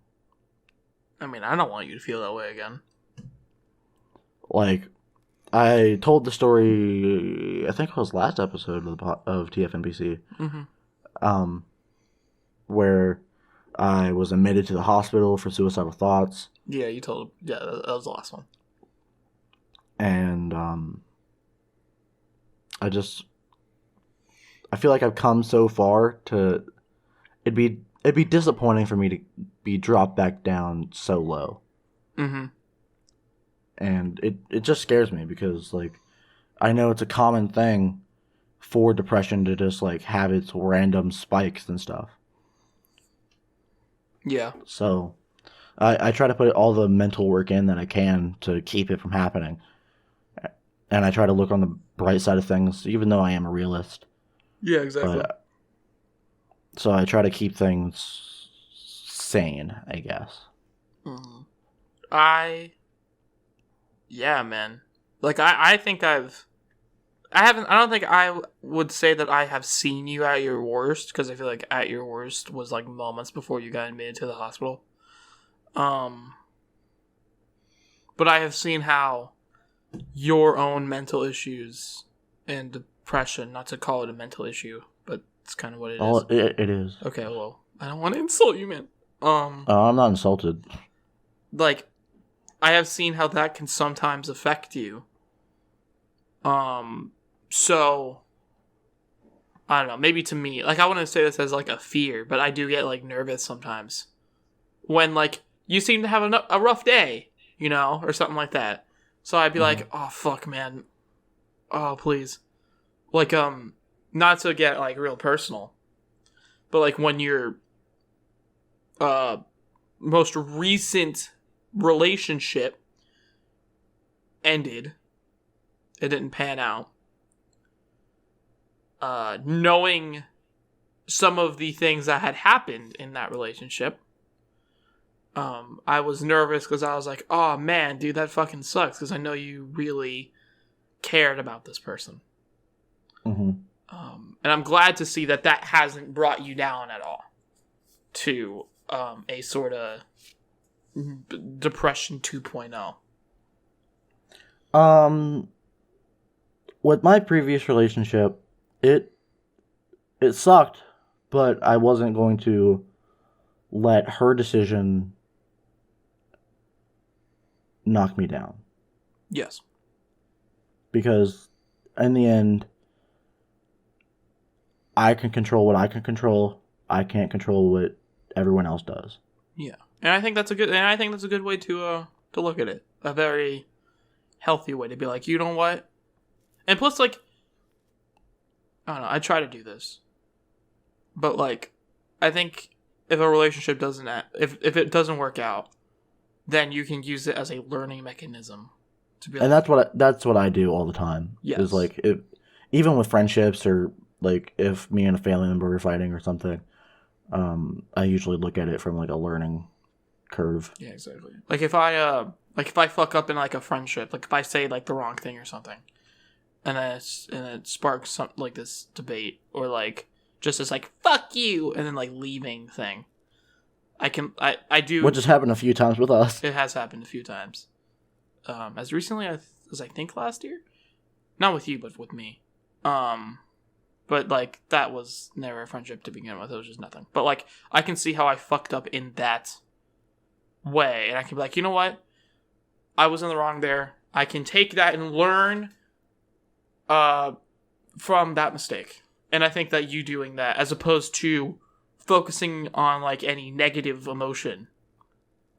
I mean, I don't want you to feel that way again. Like, I told the story, I think it was last episode of TFNPC, where I was admitted to the hospital for suicidal thoughts. Yeah, you told. Yeah, that was the last one. And I feel like I've come so far to it'd be disappointing for me to be dropped back down so low. And it just scares me because, like, I know it's a common thing for depression to just, like, have its random spikes and stuff. Yeah. So I try to put all the mental work in that I can to keep it from happening. And I try to look on the bright side of things, even though I am a realist. Yeah, exactly. So I try to keep things sane, I guess. Yeah, man. Like, I think I don't think I would say that I have seen you at your worst, because I feel like at your worst was, like, moments before you got admitted to the hospital. But I have seen how your own mental issues and depression, not to call it a mental issue, but it's kind of what it is. It is. Okay, well, I don't want to insult you, man. I'm not insulted. Like, I have seen how that can sometimes affect you. So, I don't know, maybe to me, like, I wouldn't say this as, like, a fear, but I do get, like, nervous sometimes. When, like, you seem to have a rough day, you know, or something like that. So I'd be like, oh, fuck, man. Oh, please. Like, not to get, like, real personal, but, like, when your most recent relationship ended, it didn't pan out, knowing some of the things that had happened in that relationship, I was nervous because I was like, oh man, dude, that fucking sucks, because I know you really cared about this person. And I'm glad to see that hasn't brought you down at all to a sort of depression 2.0. With my previous relationship, it sucked, but I wasn't going to let her decision knock me down. Yes. Because in the end, I can control what I can control. I can't control what everyone else does. Yeah, and I think that's a good way to look at it. A very healthy way to be like, you know what? And plus, like, I don't know. I try to do this, but like, I think if a relationship if it doesn't work out, then you can use it as a learning mechanism to be. And that's what I do all the time. Yes. Is like even with friendships or like if me and a family member are fighting or something, I usually look at it from like a learning curve. Yeah, exactly. Like if I fuck up in like a friendship, like if I say like the wrong thing or something, and it sparks some like this debate or like just this like fuck you and then like leaving thing. I do. Which has happened a few times with us. It has happened a few times. As recently as I think last year, not with you but with me. But like that was never a friendship to begin with. It was just nothing. But like I can see how I fucked up in that way, and I can be like, you know what? I was in the wrong there. I can take that and learn from that mistake. And I think that you doing that, as opposed to focusing on like any negative emotion,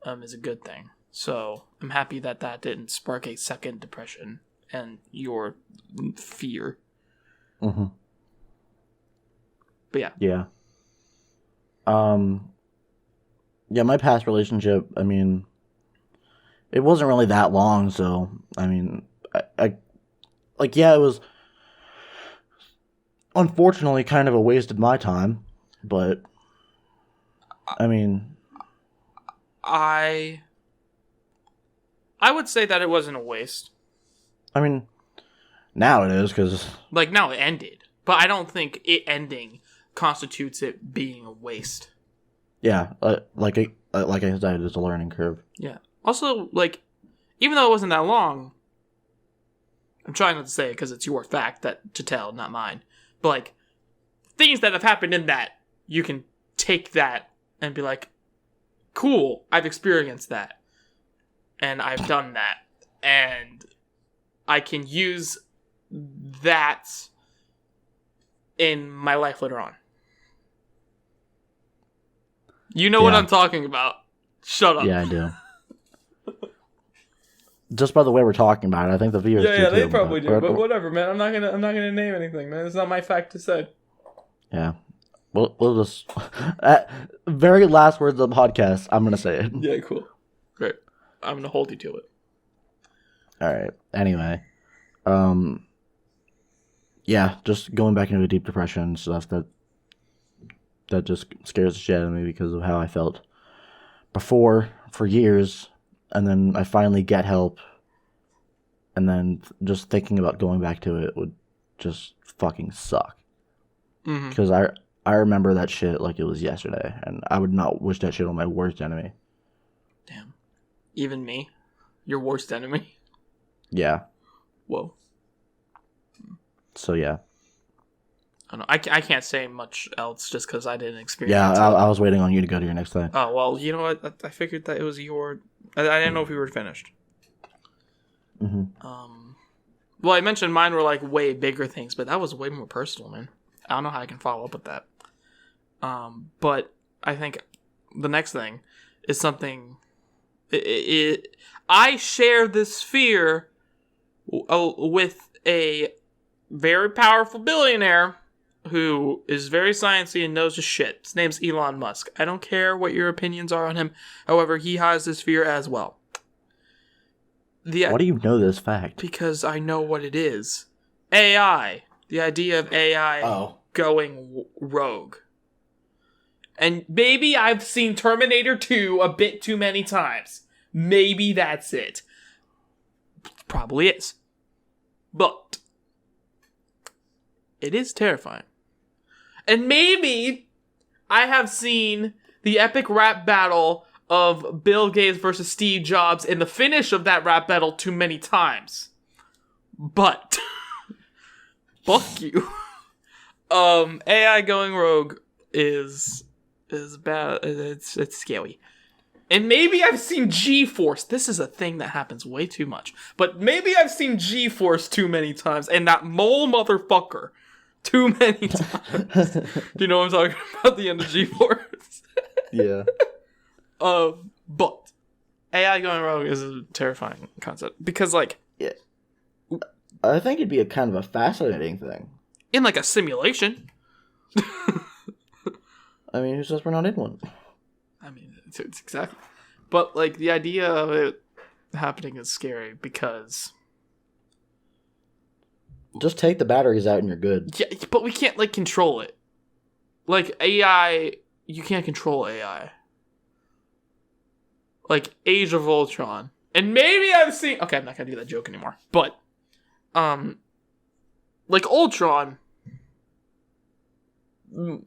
is a good thing. So I'm happy that didn't spark a second depression and your fear. Mm-hmm. But yeah. Yeah. Yeah, my past relationship, I mean, it wasn't really that long, so, I mean, I like, yeah, it was unfortunately kind of a waste of my time, but, I mean... I would say that it wasn't a waste. I mean, now it is, because... Like, now it ended, but I don't think it ending constitutes it being a waste. Yeah, like I said, it's a learning curve. Yeah. Also, like, even though it wasn't that long, I'm trying not to say it because it's your fact to tell, not mine. But, like, things that have happened in that, you can take that and be like, cool, I've experienced that. And I've done that. And I can use that in my life later on. You know what I'm talking about. Shut up. Yeah, I do. Just by the way we're talking about it, I think the viewers do too. Yeah, they probably do. But whatever, man. I'm not gonna name anything, man. It's not my fact to say. Yeah. We'll just at very last words of the podcast, I'm gonna say it. Yeah, cool. Great. I'm gonna hold you to it. Alright. Anyway. Yeah, just going back into a deep depression and stuff that just scares the shit out of me because of how I felt before for years, and then I finally get help, and then just thinking about going back to it would just fucking suck. Because I remember that shit like it was yesterday, and I would not wish that shit on my worst enemy. Damn. Even me? Your worst enemy? Yeah. Whoa. So yeah. I don't know. I can't say much else just because I didn't experience it. Yeah, I was waiting on you to go to your next thing. Oh, well, you know what? I figured that it was your... I didn't know if you were finished. Mm-hmm. Well, I mentioned mine were, like, way bigger things, but that was way more personal, man. I don't know how I can follow up with that. But I think the next thing is something... I share this fear with a very powerful billionaire who is very sciencey and knows his shit. His name's Elon Musk. I don't care what your opinions are on him. However, he has this fear as well. Why do you know this fact? Because I know what it is. AI. The idea of AI going rogue. And maybe I've seen Terminator 2 a bit too many times. Maybe that's it. Probably is. But it is terrifying. And maybe I have seen the epic rap battle of Bill Gates versus Steve Jobs and the finish of that rap battle too many times. But fuck you. AI going rogue is bad. It's scary. And maybe I've seen G-Force. This is a thing that happens way too much. But maybe I've seen G-Force too many times. And that mole motherfucker Too many times. Do you know what I'm talking about? The end of G-Force. Yeah. But AI going rogue is a terrifying concept because, like, Yeah. I think it'd be a kind of a fascinating thing. in like a simulation. I mean, who says we're not in one? I mean, it's exactly. But like the idea of it happening is scary because Just take the batteries out and you're good. yeah, but we can't like control it. Like AI, you can't control AI. Like Age of Ultron, and maybe I've seen. Okay, I'm not gonna do that joke anymore. But, like Ultron.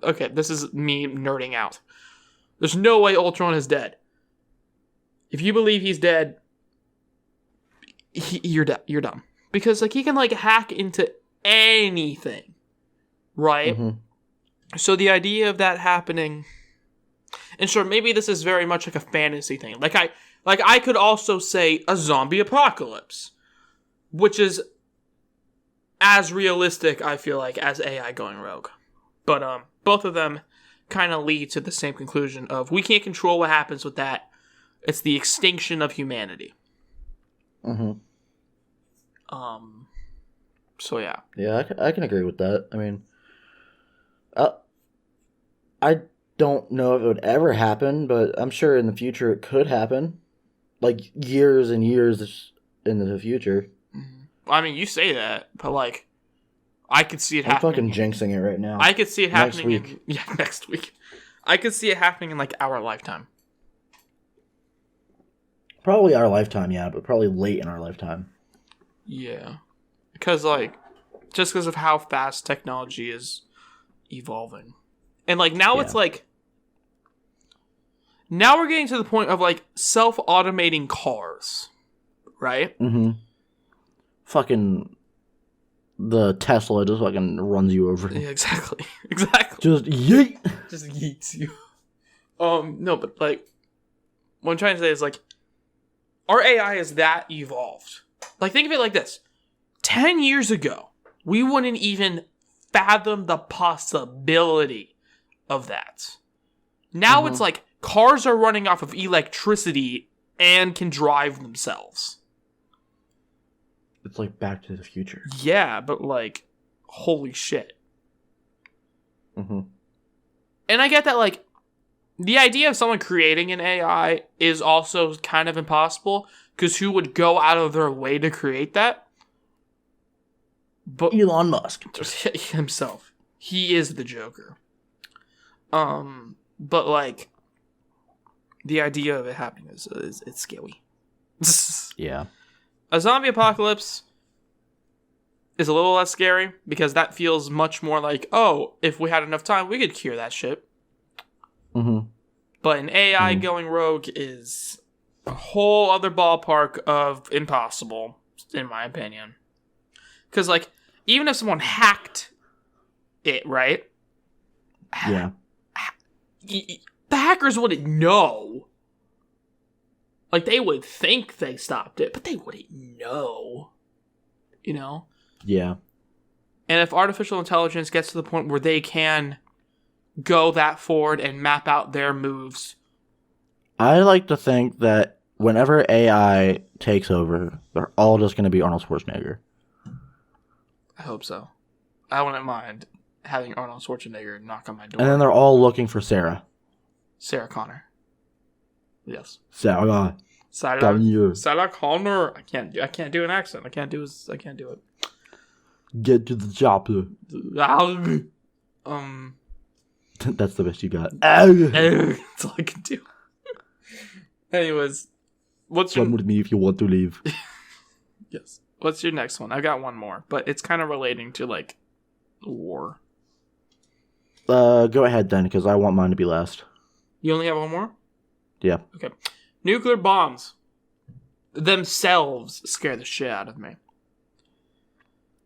Okay, this is me nerding out. There's no way Ultron is dead. If you believe he's dead, you're dumb. Because like he can like hack into anything, right? Mm-hmm. So the idea of that happening, and sure, maybe this is very much like a fantasy thing. Like I could also say a zombie apocalypse, which is as realistic, I feel like, as AI going rogue. But both of them kind of lead to the same conclusion of we can't control what happens with that. It's the extinction of humanity. Mm-hmm. So yeah. Yeah, I can agree with that. I mean, I don't know if it would ever happen, but I'm sure in the future it could happen. Like years and years into the future. I mean, you say that, but like, I could see it I'm happening. fucking jinxing it right now. I could see it Next happening week. next week. I could see it happening in like our lifetime. Probably our lifetime, yeah, but probably late in our lifetime. Yeah. Because like, just because of how fast technology is evolving. And like now it's like, now we're getting to the point of like self-automating cars, right? Mm-hmm. Fucking the Tesla just fucking runs you over. Yeah, exactly. Exactly. Just yeet. Just yeets you. No, but like, what I'm trying to say is like, our AI is that evolved. Like, think of it like this. 10 years ago, we wouldn't even fathom the possibility of that. Now it's like, cars are running off of electricity and can drive themselves. It's like Back to the Future. Yeah, but like, holy shit. Mm-hmm. And I get that, like, the idea of someone creating an AI is also kind of impossible, because who would go out of their way to create that? But Elon Musk. himself. He is the Joker. But like, the idea of it happening is it's scary. Yeah. A zombie apocalypse is a little less scary, because that feels much more like, oh, if we had enough time, we could cure that shit. Mm-hmm. But an AI going rogue is a whole other ballpark of impossible, in my opinion. Because, like, even if someone hacked it, right? Yeah. The hackers wouldn't know. Like, they would think they stopped it, but they wouldn't know. You know? Yeah. And if artificial intelligence gets to the point where they can go that forward and map out their moves. I like to think that whenever AI takes over, they're all just going to be Arnold Schwarzenegger. I hope so. I wouldn't mind having Arnold Schwarzenegger knock on my door. And then they're all looking for Sarah. Sarah Connor. Yes. Sarah. Sarah Connor. I can't do an accent. I can't do it. Get to the chopper. That's the best you got. That's all I can do. Anyways, what's your... Come with me if you want to leave. Yes. What's your next one? I got one more, but it's kind of relating to, like, war. Go ahead then, because I want mine to be last. You only have one more? Yeah. Okay. Nuclear bombs themselves scare the shit out of me.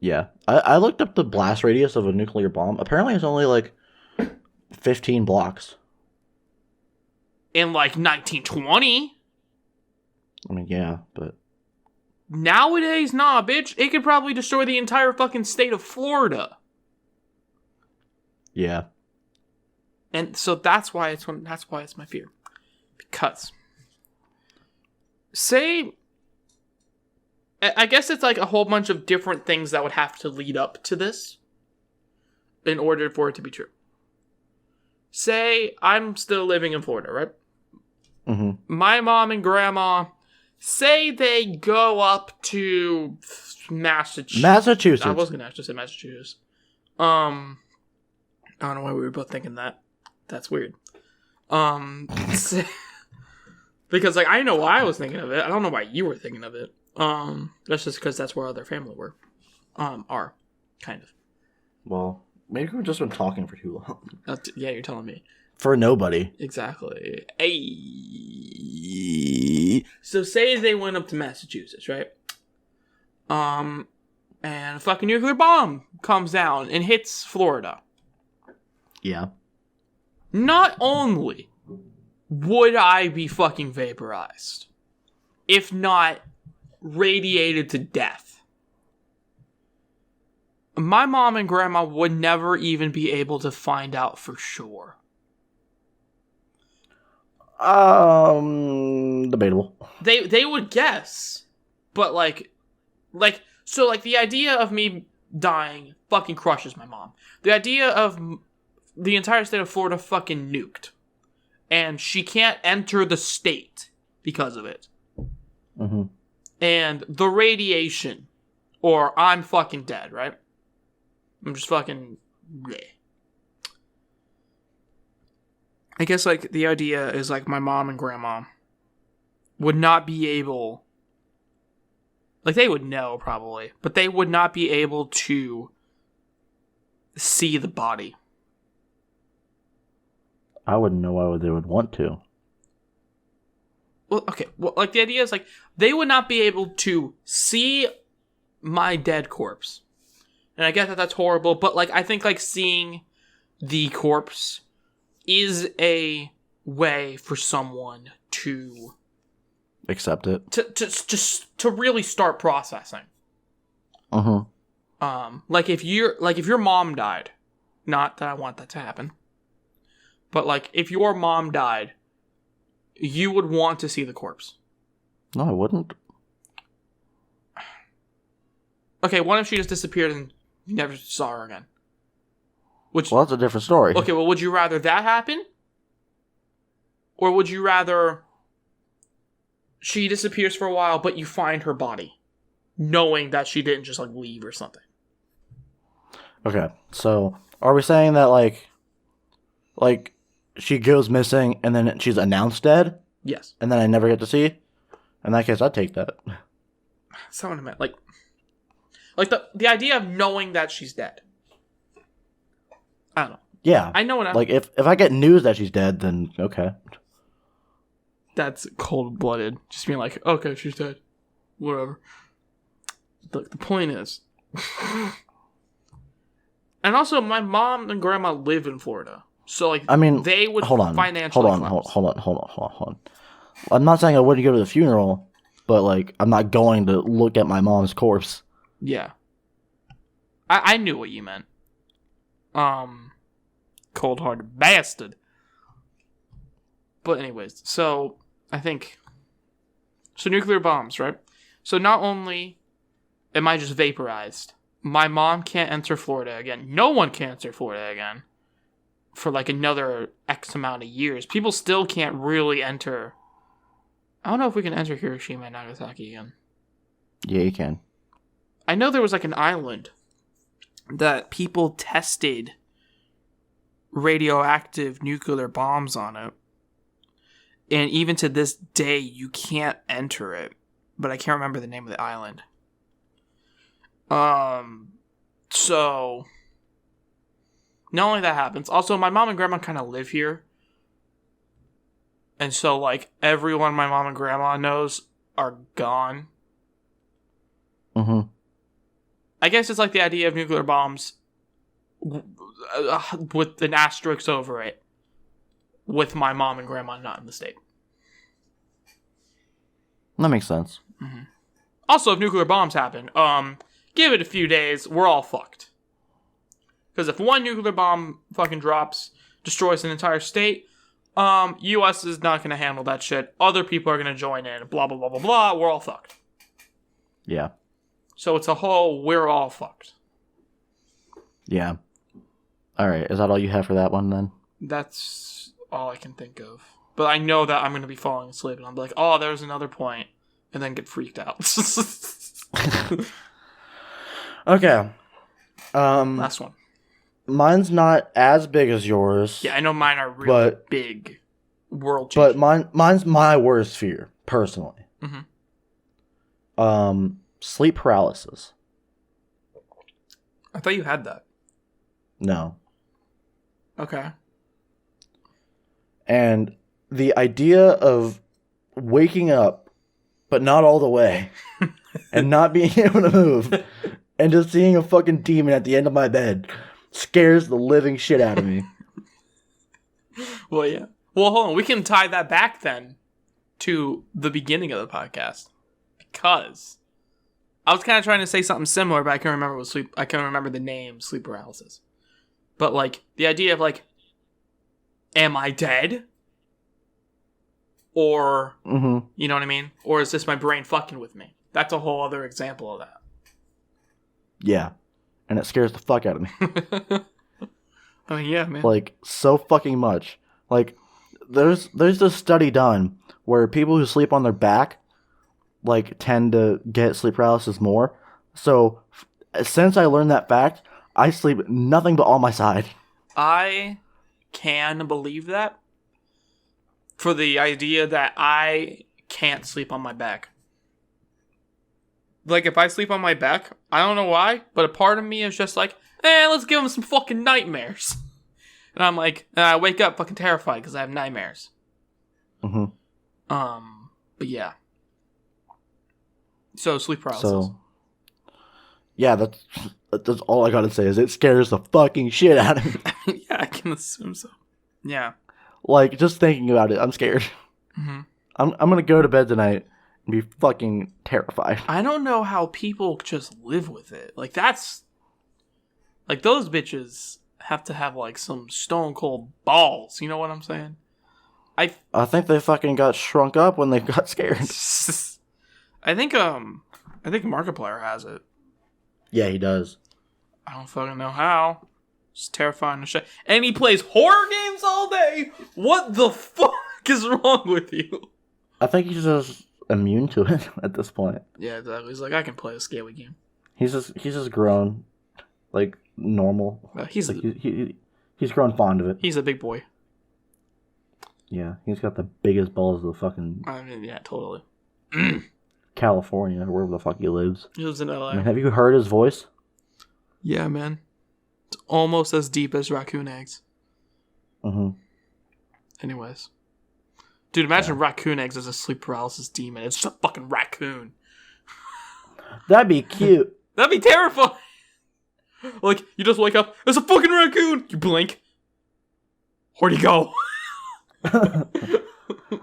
Yeah. I looked up the blast radius of a nuclear bomb. Apparently it's only, like, 15 blocks. In, like, 1920? I mean, yeah, but... Nowadays, nah, bitch. It could probably destroy the entire fucking state of Florida. Yeah. And so that's why it's my fear. Because say I guess it's like a whole bunch of different things that would have to lead up to this in order for it to be true. Say I'm still living in Florida, right? Mm-hmm. My mom and grandma, say they go up to Massachusetts. I was going to actually say Massachusetts. I don't know why we were both thinking that. That's weird. Because like I know why I was thinking of it. I don't know why you were thinking of it. That's just because that's where other family are, kind of. Well, maybe we've just been talking for too long. Yeah, you're telling me. For nobody. Exactly. Hey. So say they went up to Massachusetts, right? And a fucking nuclear bomb comes down and hits Florida. Yeah. Not only would I be fucking vaporized, if not radiated to death, my mom and grandma would never even be able to find out for sure. Debatable. They would guess, but so the idea of me dying fucking crushes my mom. The idea of the entire state of Florida fucking nuked, and she can't enter the state because of it. Mm-hmm. And the radiation, or I'm fucking dead, right? I'm just fucking bleh. I guess, like, the idea is, like, my mom and grandma would not be able... Like, they would know, probably. But they would not be able to see the body. I wouldn't know why they would want to. Well, okay. Well, like, the idea is, like, they would not be able to see my dead corpse. And I get that that's horrible, but, like, I think, like, seeing the corpse is a way for someone to accept it, to really start processing. Like if your mom died, not that I want that to happen, but like if your mom died, you would want to see the corpse. No, I wouldn't. Okay, what if she just disappeared and you never saw her again? Well, that's a different story. Okay, well, would you rather that happen? Or would you rather she disappears for a while, but you find her body, knowing that she didn't just, like, leave or something? Okay, so are we saying that, like she goes missing and then she's announced dead? Yes. And then I never get to see? In that case, I'd take that. That's not what I meant. Like the idea of knowing that she's dead. I don't know. Yeah. I know what Like, if I get news that she's dead, then okay. That's cold-blooded. Just being like, okay, she's dead. Whatever. The point is... And also, my mom and grandma live in Florida. So, like, I mean, they would financially Hold on. I'm not saying I wouldn't go to the funeral, but, like, I'm not going to look at my mom's corpse. Yeah. I knew what you meant. Cold-hearted bastard. But anyways, so I think... So nuclear bombs, right? So not only am I just vaporized, my mom can't enter Florida again. No one can enter Florida again. For like another X amount of years. People still can't really enter... I don't know if we can enter Hiroshima and Nagasaki again. Yeah, you can. I know there was like an island that people tested radioactive nuclear bombs on it. And even to this day, you can't enter it. But I can't remember the name of the island. So... Not only that happens, also my mom and grandma kind of live here. And so, like, everyone my mom and grandma knows are gone. Mm-hmm. I guess it's like the idea of nuclear bombs with an asterisk over it. With my mom and grandma not in the state. That makes sense. Mm-hmm. Also, if nuclear bombs happen, give it a few days, we're all fucked. Because if one nuclear bomb fucking drops, destroys an entire state, U.S. is not going to handle that shit. Other people are going to join in. Blah, blah, blah, blah, blah. We're all fucked. Yeah. So it's a whole, we're all fucked. Yeah. All right. Is that all you have for that one then? That's all I can think of. But I know that I'm going to be falling asleep and I'll be like, oh, there's another point, and then get freaked out. Okay. Last one. Mine's not as big as yours. Yeah, I know mine are really big. World But changing. mine's my worst fear, personally. Mm-hmm. Sleep paralysis. I thought you had that. No. Okay. And the idea of waking up, but not all the way, and not being able to move, and just seeing a fucking demon at the end of my bed scares the living shit out of me. Well, yeah. Well, hold on. We can tie that back then to the beginning of the podcast, because I was kind of trying to say something similar, but I can't remember I can't remember the name sleep paralysis. But like the idea of like, am I dead? Or you know what I mean? Or is this my brain fucking with me? That's a whole other example of that. Yeah. And it scares the fuck out of me. I mean, yeah, man. Like, so fucking much. Like, there's this study done where people who sleep on their back, like, tend to get sleep paralysis more. So, since I learned that fact, I sleep nothing but on my side. I can believe that, for the idea that I can't sleep on my back. Like, if I sleep on my back, I don't know why, but a part of me is just like, let's give him some fucking nightmares. And I'm like, and I wake up fucking terrified because I have nightmares. Mm-hmm. But yeah. So, sleep paralysis. So, yeah, that's all I gotta say is it scares the fucking shit out of me. Yeah, I can assume so. Yeah. Like, just thinking about it, I'm scared. Mm-hmm. I'm gonna go to bed tonight and be fucking terrified. I don't know how people just live with it. Like, that's... Like, those bitches have to have, like, some stone cold balls. You know what I'm saying? I think they fucking got shrunk up when they got scared. I think Markiplier has it. Yeah, he does. I don't fucking know how. It's terrifying to shit. And he plays horror games all day? What the fuck is wrong with you? I think he's just immune to it at this point. Yeah, exactly. He's like, I can play a scary game. He's just grown, like, normal. He's grown fond of it. He's a big boy. Yeah, he's got the biggest balls of the fucking I mean, yeah, totally. California, or wherever the fuck he lives. He lives in LA. I mean, have you heard his voice? Yeah, man. It's almost as deep as raccoon eggs. Mm-hmm. Anyways. Dude, imagine raccoon eggs as a sleep paralysis demon. It's just a fucking raccoon. That'd be cute. That'd be terrifying. Like, you just wake up, there's a fucking raccoon! You blink. Where'd he go?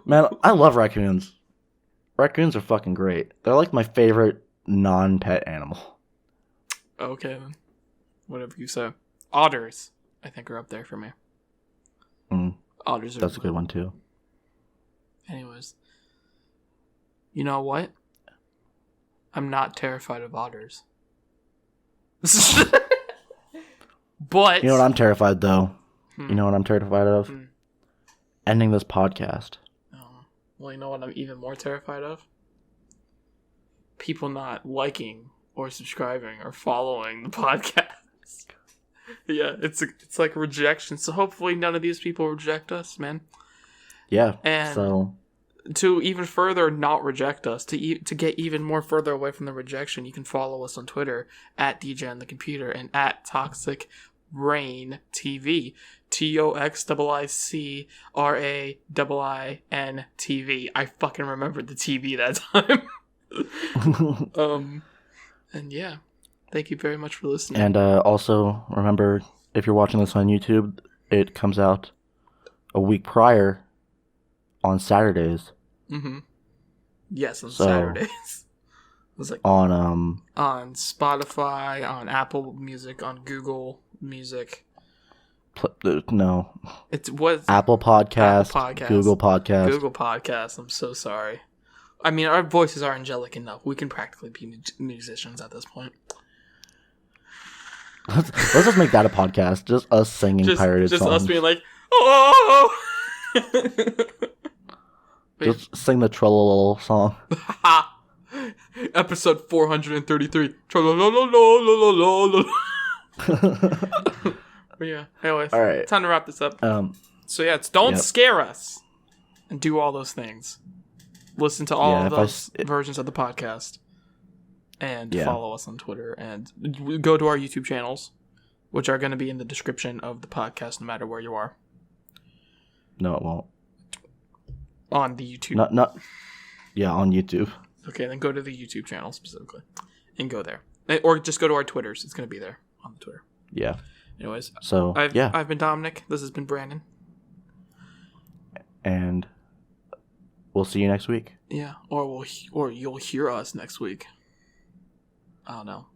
Man, I love raccoons. Raccoons are fucking great. They're like my favorite non-pet animal. Okay, then. Whatever you say. Otters, I think, are up there for me. Otters are... That's a good one, too. Anyways. You know what? I'm not terrified of otters. But... You know what I'm terrified, though? You know what I'm terrified of? Ending this podcast. Oh. Well, you know what I'm even more terrified of? People not liking or subscribing or following the podcast. Yeah, it's like rejection. So hopefully none of these people reject us, man. Yeah, and so... to even further not reject us, to get even more further away from the rejection, you can follow us on Twitter at DJ on the Computer and at Toxic Rain TV. TOXICRAIIN TV. I fucking remembered the TV that time. And yeah, thank you very much for listening. And also, remember, if you're watching this on YouTube, it comes out a week prior on Saturdays. Mm-hmm. Yes, on Saturdays. It was like on Spotify, on Apple Music, on Google, Music. No. It's what? Apple Podcast, Apple Podcast, Google Podcast. Google Podcast. I'm so sorry. I mean, our voices are angelic enough. We can practically be musicians at this point. Let's just make that a podcast. Just us singing pirated songs. Just us being like, oh! Just sing the Trollolol song. Episode 433. But yeah, anyways, all right. Time to wrap this up. So yeah, don't scare us, and do all those things. Listen to all of those versions of the podcast, and follow us on Twitter, and go to our YouTube channels, which are going to be in the description of the podcast, no matter where you are. No, it won't. On the YouTube. On YouTube. Okay, then go to the YouTube channel specifically, and go there, or just go to our Twitters. It's going to be there on the Twitter. Yeah. Anyways, so I've been Dominic. This has been Brandon, and we'll see you next week. Yeah, or you'll hear us next week. I don't know.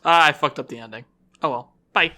I fucked up the ending. Oh well. Bye.